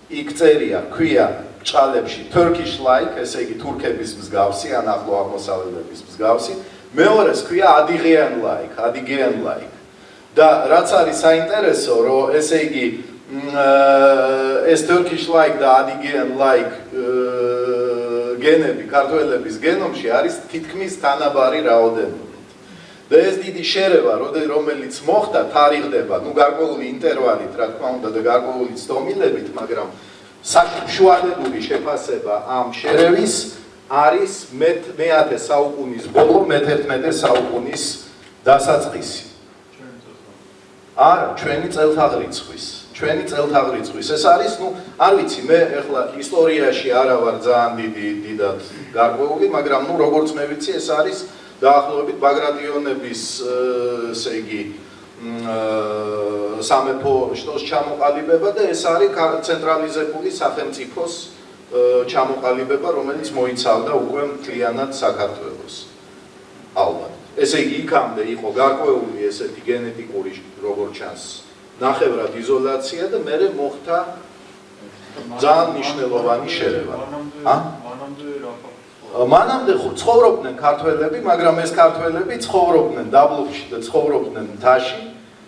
იქ წერია, ქვია ჭალებში Turkish like, ესე იგი თურქების მსგავსი, ან ახლო აღმოსავლელების მსგავსი, მეორეს ქვია Adigeen like. და რაც არის საინტერესო, რომ ესე იგი ეს Turkish like და Adigeen like გენები ქართველების გენომში არის თითქმის თანაბარი რაოდენობით. და ეს დიდი შერევა, რომელიც მოხდა, თარიღდება, გარკვეული ინტერვალით, რა თქმა უნდა, და გარკვეული ცდომილებით, მაგრამ საშუალებული შეფასება ამ შერევის არის მე-10 საუკუნის ბოლო, მე-11 საუკუნის დასაწყისი. არა, ჩვენი წელთაღრიცხვის. ეს არის, არ ვიცი, მე ეხლა ისტორიაში არა ვარ ძალიან დიდად გარკვეული, მაგრამ როგორც მე ვიცი, ეს არის დაახლოებით ბაგრატიონების, ესე იგი, სამეფო შტოს ჩამოყალიბება და ეს არის ცენტრალიზებული სახელმწიფოს ჩამოყალიბება, რომელიც მოიცავდა უკვე მთლიანად საქართველოს. ალბათ. ესე იგი, იქამდე იყო გარკვეული ესეთი გენეტიკური, როგორც ჩანს, ნახევრად იზოლაცია და მერე მოხდა ძალიან მნიშვნელოვანი შერევა. მანამდე ცხოვრობდნენ ქართველები, მაგრამ ეს ქართველები ცხოვრობდნენ დაბლობში და ცხოვრობდნენ მთაში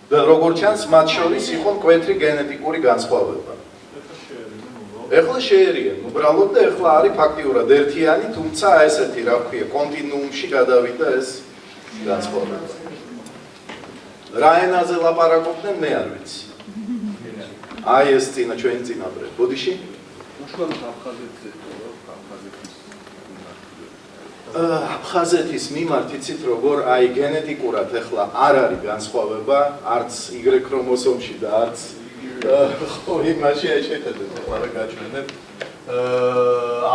და როგორც ჩანს, მათ შორის იყო მკვეთრი გენეტიკური განსხვავება. ეხლა შეერიან, უბრალოდ და ეხლა არის ფაქტიურად ერთიანი, თუმცა ესეთი, რა ვქვია, კონტინუუმში გადავიდა ეს განსხვავება. რა ენაზე ლაპარაკობდნენ, მე არ ვიცი. აი ეს ჩვენი წინაპრები. ბოდიში? უშუალოდ აფხაზეთის მიმართ იცით როგორ აი გენეტიკურად ეხლა არ არის განსხვავება, არც Y ქრომოსომში და არც ხო იმაში შეხედეთ ეხლა რა გაჩვენებ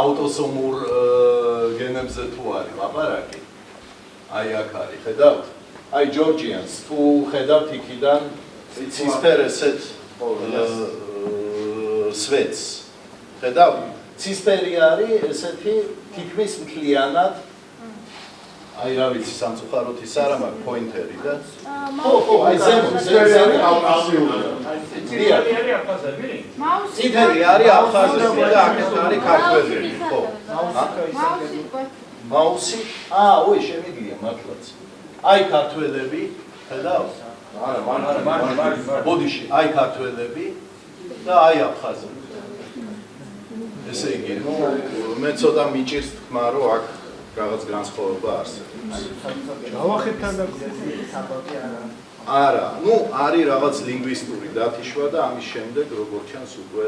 აუტოსომურ გენებზე თუ არის ლაპარაკი. აი აქ არის, ხედავთ? აი ჯორჯიანს თუ ხედავთ იქიდან ცისფერ ესეთ სვეტს. ხედავთ? ცისფერი არის ესეთი თითქმის მთლიანად აი რა ვიცი სამწუხაროდ ის არა მაქვს პოინტერი და ხო აი ზემოთ წითელი არის აფხაზები და აქეთ არის ქართველები ხო მაუსი ოი შემიძლია მართლაც აი ქართველები ხედავთ არა ბოდიში აი ქართველები და აი აფხაზები ესე იგი, მე ცოტა მიჭირს თქმა, რომ აქ რაღაც განსხვავება არსებობს. გავახეთთან და არა, არის რაღაც ლინგვისტური დათიშვა და ამის შემდეგ როგორც ჩანს უკვე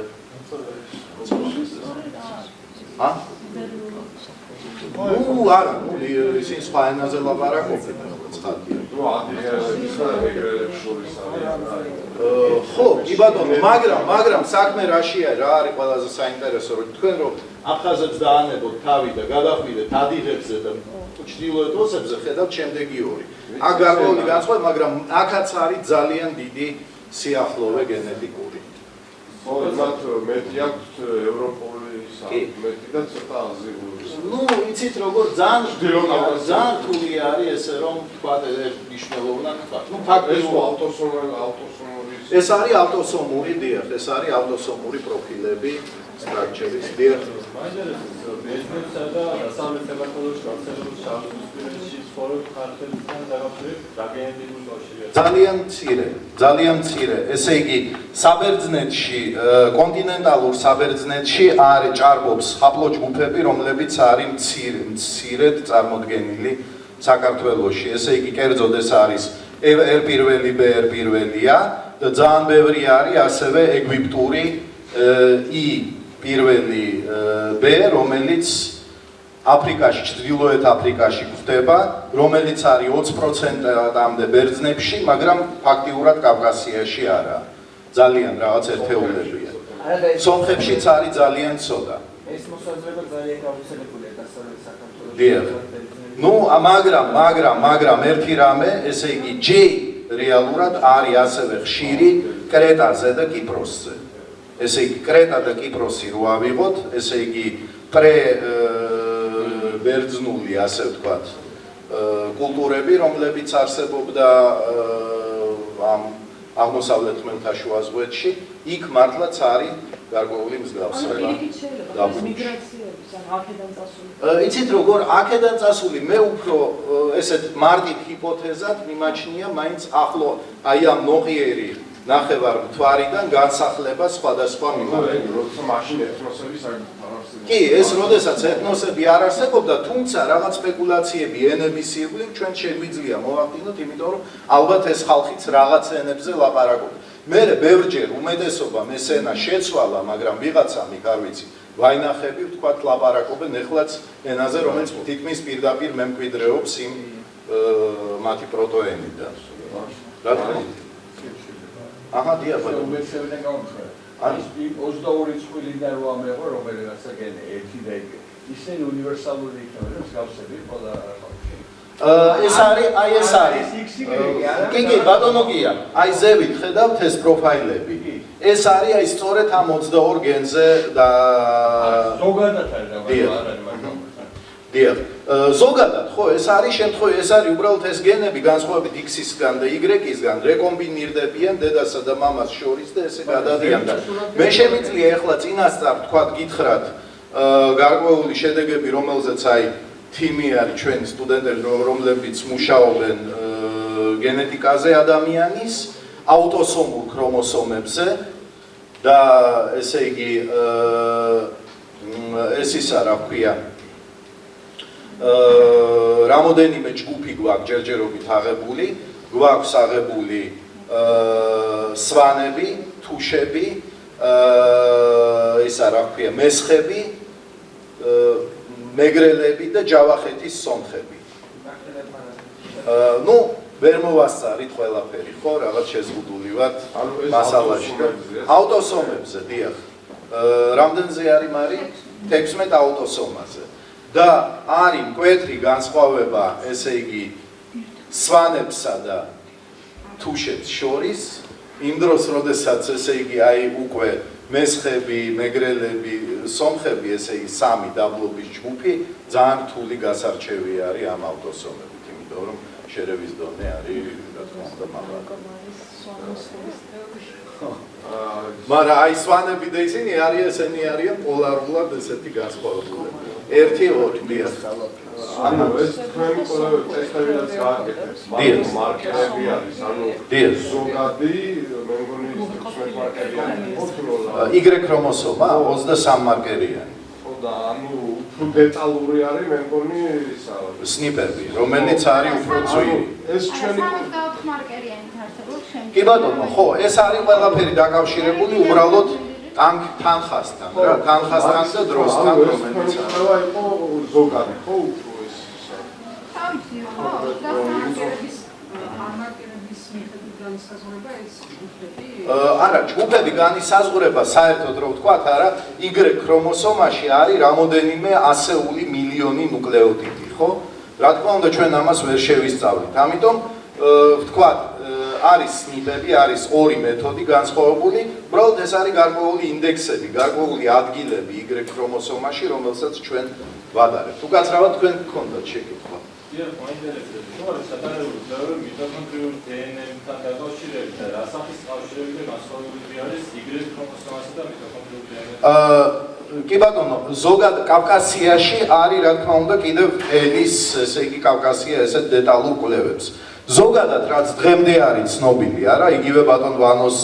არა, ისინი სხვა ენაზე ლაპარაკობენ, ცხადია. ხო, კი ბატონო, მაგრამ საქმე რაშია, რა არის ყველაზე საინტერესო, რომ თქვენ რომ აფხაზებს დაანებოთ თავი და გადახვიდეთ ადიღებზე და ჩრდილოეთ ოსებზე, ხედავთ შემდეგი ორი. აქ გარკვეული განსხვავება, მაგრამ აქაც არის ძალიან დიდი სიახლოვე გენეტიკური. ხო, მათ მეტი აქვს ევროპულისა, მეტი და ცოტა აზიური. იცით როგორ ძალიან რთული არის ესე რომ თქვათ ერთ მნიშვნელოვნად თქვათ. ეს არის ავტოსომური დიახ, ეს არის ავტოსომური პროფილები, სტრუქტურის დიახ. ბერძნებსა და დასავლეთ საქართველოს გავრცელებული შავიზღვისპირეთში ცხოვრობ ქართველებთან დაკავშირებით რა გენეტიკური კავშირია? ძალიან მცირე. ესე იგი, საბერძნეთში, კონტინენტალურ საბერძნეთში არის ჭარბობს ჰაპლოჯგუფები, რომლებიც არის მცირედ წარმოდგენილი საქართველოში. ესე იგი, კერძოდ ეს არის R1, BR1-ია და ძალიან ბევრი არის ასევე ეგვიპტური პირველი B, რომელიც აფრიკაში, ჩრდილოეთ აფრიკაში გვხვდება, რომელიც არის 20%-ამდე ბერძნებში, მაგრამ ფაქტიურად კავკასიაში არა. ძალიან რაღაც ერთეულებია. სომხებშიც არის ძალიან ცოტა. ეს მოსაზრება ძალიან გავრცელებულია დასავლეთ საქართველოში. დიახ. მაგრამ ერთი რამე, ესე იგი J რეალურად არის ასევე ხშირი კრეტაზე და კიპროსზე. ესე იგი, კრეტა და კიპროსი რო ავიღოთ, ესე იგი, ბერძნული, ასე ვთქვათ, კულტურები, რომლებიც არსებობდა ამ აღმოსავლეთ ხმელთაშუა ზღვებში, იქ მართლაც არის გარკვეული მსგავსება. იცით როგორ, აქედან წასული მე უფრო ესეთ მარტივ ჰიპოთეზად მიმაჩნია მაინც ახლო აი ამ ნოყიერი ნახევარ მთვარიდან განსახლება სხვადასხვა მიმართულებით. როცა მაშინ ეთნოსების არ არსებობდა. კი, ეს როდესაც ეთნოსები არ არსებობდა, თუმცა რაღაც სპეკულაციები ენების ირგვლივ ჩვენ შეგვიძლია მოვახდინოთ, იმიტომ რომ ალბათ ეს ხალხიც რაღაც ენებზე ლაპარაკობდა. მერე ბევრჯერ უმეტესობამ ეს ენა შეცვალა, მაგრამ ვიღაცამ იქ არ ვიცი, ვაინახები ვთქვათ ლაპარაკობენ ეხლაც ენაზე, რომელიც თითქმის პირდაპირ მემკვიდრეობს იმ მათი პროტოენიდან. რა თქმა უნდა. აჰა, დიახ, ბატონო. მესევიდან გამომწვევ. არის 22 წვლიდან რო ამეღო, რომელიღაც ეგენი ერთი და ეგ. ისინი უნივერსალური იქნება, მსგავსები ყველა ხალხში. ეს არის, აი ეს არის. კი, ბატონო გია. აი ზევით ხედავთ ეს პროფაილები. ეს არის აი სწორედ ამ 22 გენზე და ზოგადად არის და არ არის მაგრამ. დიახ. ზოგადად, ხო, ეს არის შემთხვევაში, ეს არის უბრალოდ ეს გენები განსხვავებით X-ისგან და Y-ისგან რეკომბინირდებიან დედასა და მამას შორის და ესე გადადიან და მე შემიძლია ეხლა წინასწარ თქვათ გითხრათ გარკვეული შედეგები, რომელზეც აი თიმი არის ჩვენი სტუდენტები, რომლებიც მუშაობენ გენეტიკაზე ადამიანის აუტოსომურ ქრომოსომებზე და ესე იგი ეს ისა რა ქვია რამოდენიმე ჯგუფი გვაქვს ჯერჯერობით აღებული, გვაქვს აღებული სვანები, თუშები, ისა რა ქვია მესხები, მეგრელები და ჯავახეთის სომხები. ნუ ვერ მოვასწარით ყველაფერი, ხო, რაღაც შეზღუდული ვართ მასალაში. აუტოსომებზე, დიახ. რამდენზე არის მარი? 16 აუტოსომაზე. და არის მკვეთრი განსხვავება, ესე იგი, სვანებსა და თუშებს შორის, იმ დროს, როდესაც ესე იგი, აი უკვე მესხები, მეგრელები, სომხები, ესე იგი, სამი დაბლობის ჯგუფი, ძალიან რთული გასარჩევი არის ამ აუტოსომებით, იმიტომ რომ შერევის დონე არის, რა თქმა უნდა, მაღალი. მაგრამ აი სვანები და ისინი არიან ესენი არიან პოლარულად ესეთი განსხვავებულები. 1-2 დიახ. ანუ ეს თქვენი ყველა ტესტებიდან გააკეთებს. მაგრამ მარკერები არის, ანუ ზოგადი მე მგონი 16 მარკერი არის. Y ქრომოსომა 23 მარკერიანი. და ანუ უფრო დეტალური არის მე მგონი ისა სნიპები, რომელიც არის უფრო ძვირი. ეს ჩვენი მარკერიანი არსებობს შემდგომ. კი ბატონო, ხო, ეს არის ყველაფერი დაკავშირებული უბრალოდ თანხასთან, რა, თანხასთან და დროსთან, რომელიც არის. ყველა იყო ზოგადი, ხო, უფრო ეს ისა. თავისი, ხო, და მარკერების მიხედვით განისაზღვრება ეს ჯგუფები? არა, ჯგუფები განისაზღვრება საერთოდ რო ვთქვათ, არა, Y ქრომოსომაში არის რამოდენიმე ასეული მილიონი ნუკლეოტიდი, ხო? რა თქმა უნდა, ჩვენ ამას ვერ შევისწავლით. ამიტომ ვთქვათ, არის სნიპები, არის ორი მეთოდი განსხვავებული, უბრალოდ ეს არის გარკვეული ინდექსები, გარკვეული ადგილები Y ქრომოსომაში, რომელსაც ჩვენ ვადარებთ. უკაცრავად თქვენ გქონდათ შეკითხვა. დიახ, მაინტერესებს, თუ არის სათანადო ძალები მიტოქონდრიული დნმ-თან დაკავშირებით და რა სახის კავშირები და განსხვავებები არის Y ქრომოსომასა და მიტოქონდრიული დნმ-თან? კი ბატონო, ზოგადად კავკასიაში არის, რა თქმა უნდა, კიდევ ენის, ესე იგი კავკასია ესეთ დეტალურ კვლევებს. ზოგადად, რაც დღემდე არის ცნობილი, არა, იგივე ბატონ ვანოს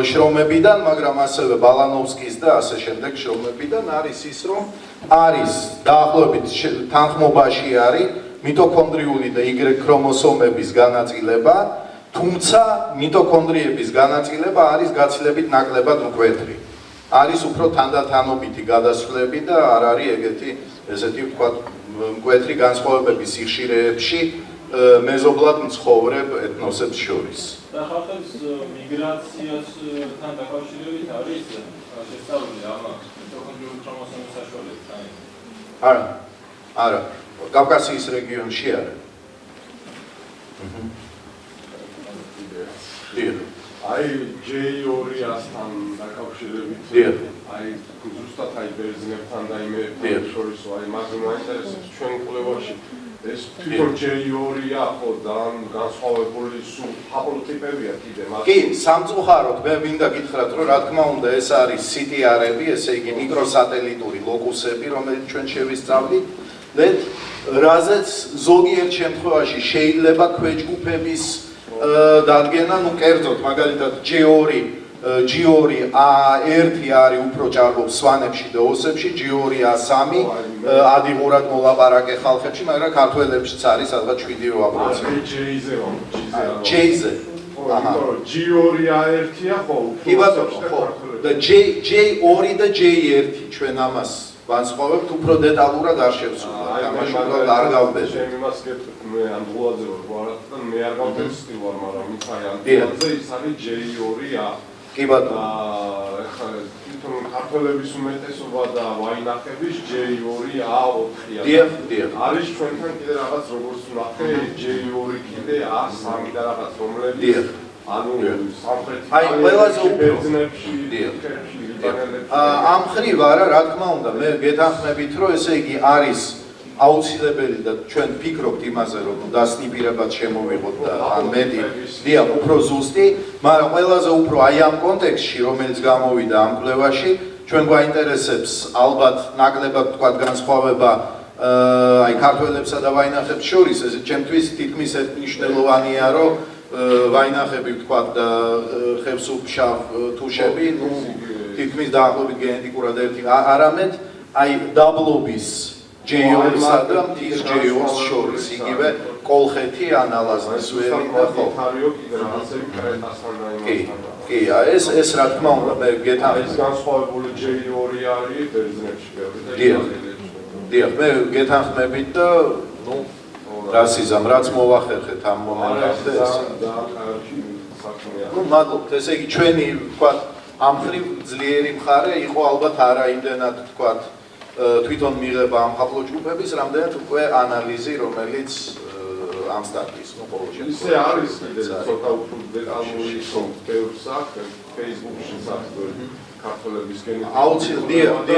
შრომებიდან, მაგრამ ასევე ბალანოვსკის და ასე შემდეგ შრომებიდან არის ის, რომ არის დაახლოებით თანხმობაში არის მიტოქონდრიული და Y ქრომოსომების განაწილება, თუმცა მიტოქონდრიების განაწილება არის გაცილებით ნაკლებად მკვეთრი. არის უფრო თანდათანობითი გადასვლები და არ არის ეგეთი, ესეთი ვთქვათ, მკვეთრი განსხვავებები სიხშირეებში მეზობლად მცხოვრებ ეთნოსებს შორის. და ხალხების მიგრაციასთან დაკავშირებით არის შესწავლილი ამ მიტოქონდრიული ქრომოსომის საშუალებით? არა. კავკასიის რეგიონში არა. აი J2-ასთან დაკავშირებით აი ზუსტად აი ბერძნებთან და იმ შორისო აი მაგ მაინტერესებს ჩვენ კვლევაში ეს თვითონ J2-ა ხო განსხვავებული სულ ჰაპლოტიპებია კიდე მაგრამ კი სამწუხაროდ მე მინდა გითხრათ რომ რა თქმა უნდა ეს არის CTR-ები ესე იგი მიკროსატელიტური ლოკუსები რომელიც ჩვენ შევისწავლით და რაზეც ზოგიერთ შემთხვევაში შეიძლება ქვეჯგუფების დადგენა, ნუ კერძოდ, მაგალითად G2 A1 არის უფრო ჭარბობს სვანებში და ოსებში, G2 A3 ადიღურად მოლაპარაკე ხალხებში, მაგრამ ქართველებშიც არის სადღაც 7-8%. J-ზე. G2 A1-ია ხო? კი ბატონო, ხო. და J2 და J1 ჩვენ ამას განსხვავებთ უფრო დეტალურად არ შევსრულებთ. ამაში უბრალოდ არ გავბედე. ჩემ იმას გეტყვით, მე ანდღულაძე ვარ გვარად და მე არ გავდესტილვარ, მაგრამ ის არის ანდღულაძე, ის არის J2-ა. კი ბატონო. ეხლა თვითონ ქართველების უმეტესობა და ვაინახების J2-A4-ია. დიახ. არის ჩვენთან კიდე რაღაც როგორც ვნახე J2 კიდე A3 და რაღაც რომლებიც. დიახ. ანუ სამხრეთი აი ყველაზე უფრო ბერძნებში, ამ ხრივ არა, რა თქმა უნდა, მე გეთანხმებით, რომ ესე იგი არის აუცილებელი და ჩვენ ფიქრობთ იმაზე, რომ დასნიფირებად შემოვიღოთ და ან მეტი, დიახ, უფრო ზუსტი, მაგრამ ყველაზე უფრო აი ამ კონტექსტში, რომელიც გამოვიდა ამ კვლევაში, ჩვენ გვაინტერესებს ალბათ ნაკლებად თქვა განსხვავება აი ქართველებსა და ვაინახებს შორის, ეს ჩემთვის თითქმის მნიშვნელოვანია, რომ ვაინახები ვთქვათ და ხევსურფშავ თუშები, ნუ თითქმის დაახლოებით გენეტიკურად ერთი არამედ აი დაბლობის J2-სა და მთის J2-ს შორის, იგივე კოლხეთი ან ალაზნის ველი და ხო. კი, ეს რა თქმა უნდა მე ეს განსხვავებული J2 არის ბერძნებში ბევრი. დიახ, მე გეთანხმებით და ნუ რასიზმ რაც მოვახერხეთ ამ მომენტამდე ეს. ნუ მადლობთ, ესე იგი ჩვენი ვთქვათ ამ ხრივ ძლიერი მხარე იყო ალბათ არა იმდენად ვთქვათ თვითონ მიღება ამ ხალხოჯგუფების, რამდენად უკვე ანალიზი, რომელიც ამ სტატიის ყოველ შემთხვევაში. ისე არის კიდე ცოტა უფრო დეტალური ხო ბევრს აქვს Facebook-ში საფუძველი ქართველების გენეტიკა. აუცილებლად,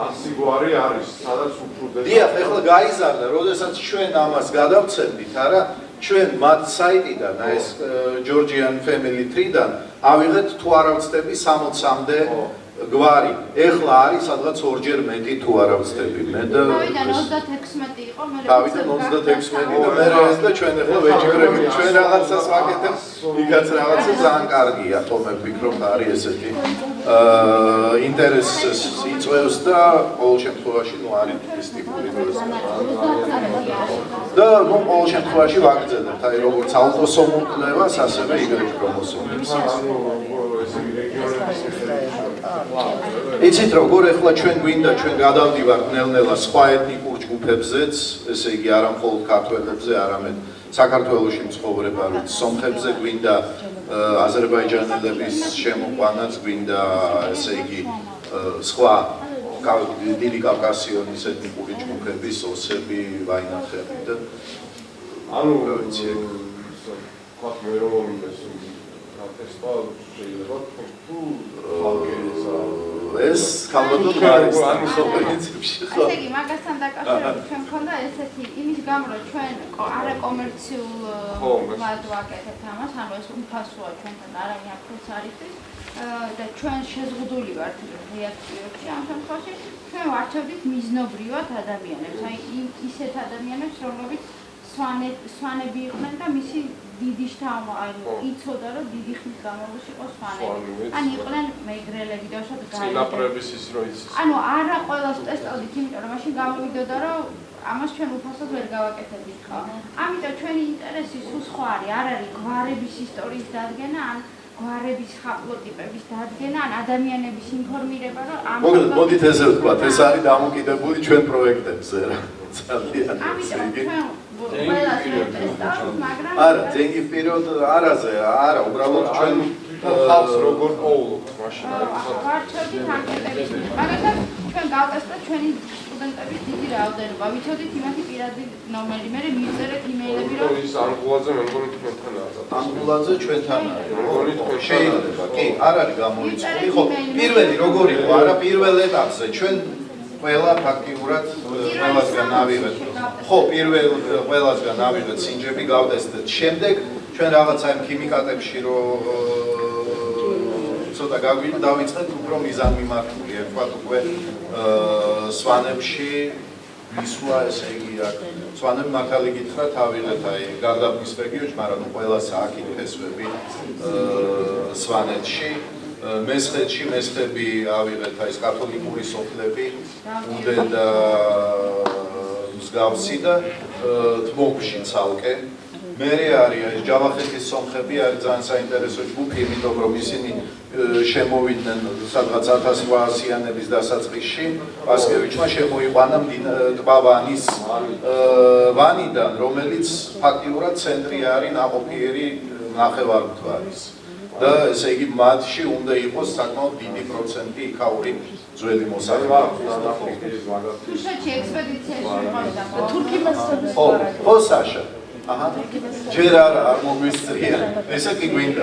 ასი გვარი არის, სადაც უფრო დეტალური. დიახ, ეხლა გაიზარდა, როდესაც ჩვენ ამას გადავცემდით, არა, ჩვენ მათ საიტიდან, ეს Georgian Family Tree-დან ავიღეთ თუ არა ვცდები 60-მდე გვარი. ეხლა არის სადღაც ორჯერ მეტი თუ არა ვცდები. მე და თავიდან 36 იყო, მე თავიდან 36 და მე ეს და ჩვენ ეხლა ვეჭირები, ჩვენ რაღაცას ვაკეთებთ, იგაც რაღაცა ძალიან კარგია, თორმე ვფიქრობ, არის ესეთი ინტერესს იწვევს და ყოველ შემთხვევაში ნუ არის ის ტიპური და ნუ ყოველ შემთხვევაში ვაგრძელებთ, აი როგორც აუტოსომურ კვლევას, ასევე Y ქრომოსომებს. იცით როგორ ეხლა ჩვენ გვინდა ჩვენ გადავდივართ ნელ-ნელა სხვა ეთნიკურ ჯგუფებზეც, ესე იგი არა მხოლოდ ქართველებზე, არამედ საქართველოში მცხოვრებარ სომხებზე გვინდა აზერბაიჯანელების შემოყვანაც გვინდა, ესე იგი სხვა დიდი კავკასიონის ეთნიკური ჯგუფების ოსები, ვაინახები და ანუ თქვათ მე რომ მომიმეს ტესტა შეიძლება თუ ეს ქალბატონი არის ამის ოპერაციებში ხო? ესე იგი მაგასთან დაკავშირებით ჩვენ მქონდა ესეთი იმის გამო რომ ჩვენ არაკომერციულ ვაკეთებთ ამას, ანუ ეს უფასოა ჩვენთან არავინ აფხოს არ იცის და ჩვენ შეზღუდული ვართ რეაქციებში ამ შემთხვევაში ჩვენ ვარჩევდით მიზნობრივად ადამიანებს, აი ისეთ ადამიანებს რომლებიც სვანები იყვნენ და მისი დიდი შთამო იცოდა რომ დიდი ხნის განმავლობაში იყო სვანები. ან იყვნენ მეგრელები და უშუალოდ წინაპრების ის რო იცის. ანუ არა ყველას ტესტავდით, იმიტომ რომ მაშინ გამოვიდოდა რომ ამას ჩვენ უფასოდ ვერ გავაკეთებდით ხო? ამიტომ ჩვენი ინტერესი სულ სხვა არის, არ არის გვარების ისტორიის დადგენა, ან გვარების ხაპლოტიპების დადგენა, ან ადამიანების ინფორმირება, რომ მოდით ესე ვთქვათ, ეს არის დამოკიდებული ჩვენ პროექტებზე რა. ძალიან ამიტომ ჩვენ ყველას ვეტესტავთ, მაგრამ არა, ძენგი პიროდ არაზე, არა, უბრალოდ ჩვენ ხალხს როგორ პოულობთ მაშინ ვარჩევდით ანკეტებში. მაგალითად ჩვენ გავტესტეთ ჩვენი სტუდენტების დიდი რაოდენობა. ვიცოდით იმათი პირადი ნომერი, მე მივწერეთ იმეილები, რომ ის ანგულაძე მე მგონი თქვენთანაა. ანგულაძე ჩვენთან არის. შეიძლება, კი, არ არის გამოიწვეული. ხო, პირველი როგორი იყო, არა პირველ ეტაპზე ჩვენ ყველა ფაქტიურად ყველასგან ავიღეთ. ხო, ყველასგან ავიღეთ სინჯები გავტესტეთ. შემდეგ ჩვენ რაღაცა იმ ქიმიკატებში ცოტა დავიწყეთ უფრო მიზანმიმართული, ერთგვარ უკვე სვანებში ვისვა, ესე იგი აქ სვანები მართალი გითხრათ ავიღეთ აი გარდაბნის რეგიონში, მაგრამ ყველა სააქით ფესვები სვანეთში, მესხეთში მესხები ავიღეთ აი კათოლიკური სოფლები, უდე და მსგავსი და თბოგში ცალკე. მერე არის ჯავახეთის სომხები არის ძალიან საინტერესო ჯგუფი, იმიტომ რომ ისინი შემოვიდნენ სადღაც 1800-იანების დასაწყისში, პასკევიჩმა შემოიყვანა ტბა ვანის ვანიდან, რომელიც ფაქტიურად ცენტრი არის ნაყოფიერი ნახევარმთვარის. და ესე იგი მათში უნდა იყოს საკმაოდ დიდი პროცენტი იქაური ძველი მოსახლეობის. თუშეთში ექსპედიციაში ვიყავდა. ხო, საშა. აჰა. ჯერ არ მოგვისწრია. ესე კი გვინდა.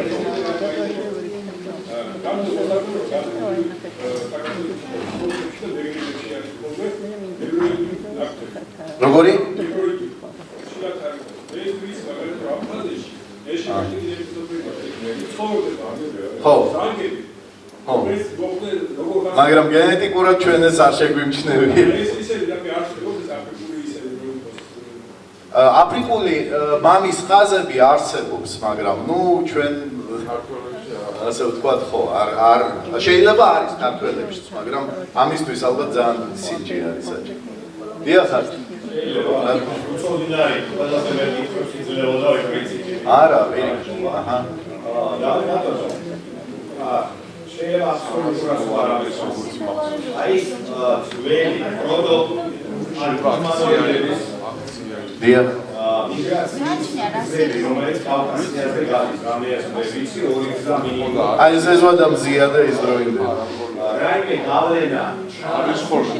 როგორი? ხო. მაგრამ გენეტიკურად ჩვენ ეს არ შეგვიმჩნევია. აფრიკული მამის ხაზები არსებობს, მაგრამ ნუ ჩვენ ასე ვთქვათ, ხო, არ შეიძლება არის ქართველებშიც, მაგრამ ამისთვის ალბათ ძალიან სინჯი არის საჭირო. დიახ. არა, ვერიფიკი. აჰა. შეიძლება სულ არის აი ველი პროდო არის დიახ. აი ზეზვადა მზია და ის დროინდება.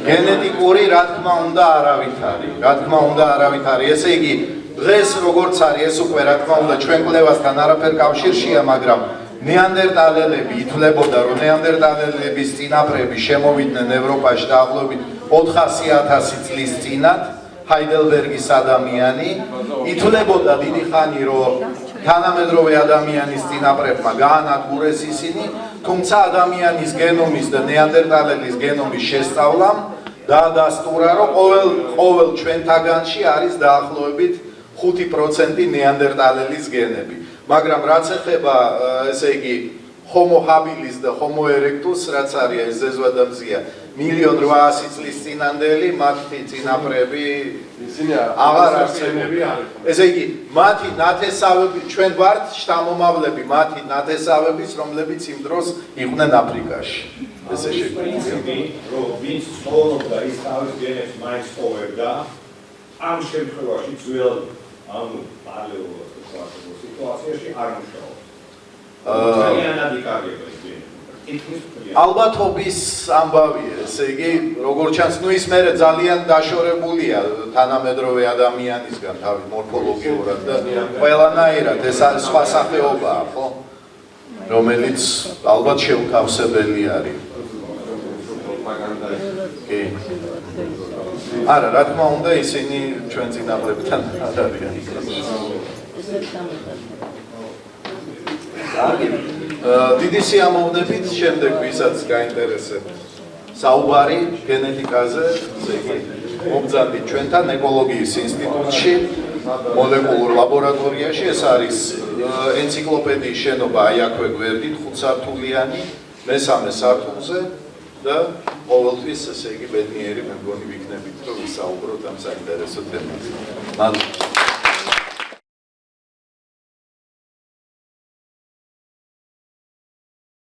გენეტიკური რა თქმა უნდა არავით არის. რა თქმა უნდა არავით არის. ესე იგი დღეს როგორც არის ეს უკვე რა თქმა უნდა ჩვენ კვლევასთან არაფერ კავშირშია, მაგრამ ნეანდერტალელები ითვლებოდა რომ ნეანდერტალელების წინაპრები შემოვიდნენ ევროპაში დაახლოებით 400,000 წლის წინათ. ჰაიდელბერგის ადამიანი ითვლებოდა დიდი ხანი რომ თანამედროვე ადამიანის წინაპრებმა გაანადგურეს ისინი, თუმცა ადამიანის გენომის და ნეანდერტალელის გენომის შესწავლამ დაადასტურა რომ ყოველ ჩვენთაგანში არის დაახლოებით 5% ნეანდერტალელის გენები. მაგრამ რაც ეხება ესე იგი Homo habilis და Homo erectus, რაც არის ეს ზეზვადამზია 1.800,000 წლის წინანდელი, მათი წინაპრები ისინი აღარ არსებობენ. ესე იგი, მათი ნათესავები ჩვენ ვართ შთამომავლები მათი ნათესავების, რომლებიც იმ დროს იყვნენ აფრიკაში. ესე შეგვიძლია. რომ ვინც ცხოვრობდა ის თავის გენებს მაინც ხოვებდა, ამ შემთხვევაში ძველ ანუ პალეოლითურ სიტუაციაში არ მუშაობს. ალბათობის ამბავია, ესე იგი, როგორც ჩანს, ნუ ის მერე ძალიან დაშორებულია თანამედროვე ადამიანისგან თავის მორფოლოგიურად და ყველანაირად ეს არის სხვა სახეობაა, ხო? რომელიც ალბათ შეუთავსებელი არის. კი. არა, რა თქმა უნდა, ისინი ჩვენ წინაპრებთან არ არიან. დიდი სიამოვნებით შემდეგ ვისაც გაინტერესებთ საუბარი გენეტიკაზე, ესე იგი მომძანდით ჩვენთან ეკოლოგიის ინსტიტუტში, მოლეკულურ ლაბორატორიაში, ეს არის ენციკლოპედიის შენობა აი აქვე გვერდით, 5 სართულიანი, მესამე სართულზე და ყოველთვის ესე იგი ბედნიერი მე მგონი ვიქნებით რომ ვისაუბროთ ამ საინტერესო თემაზე. მადლობა.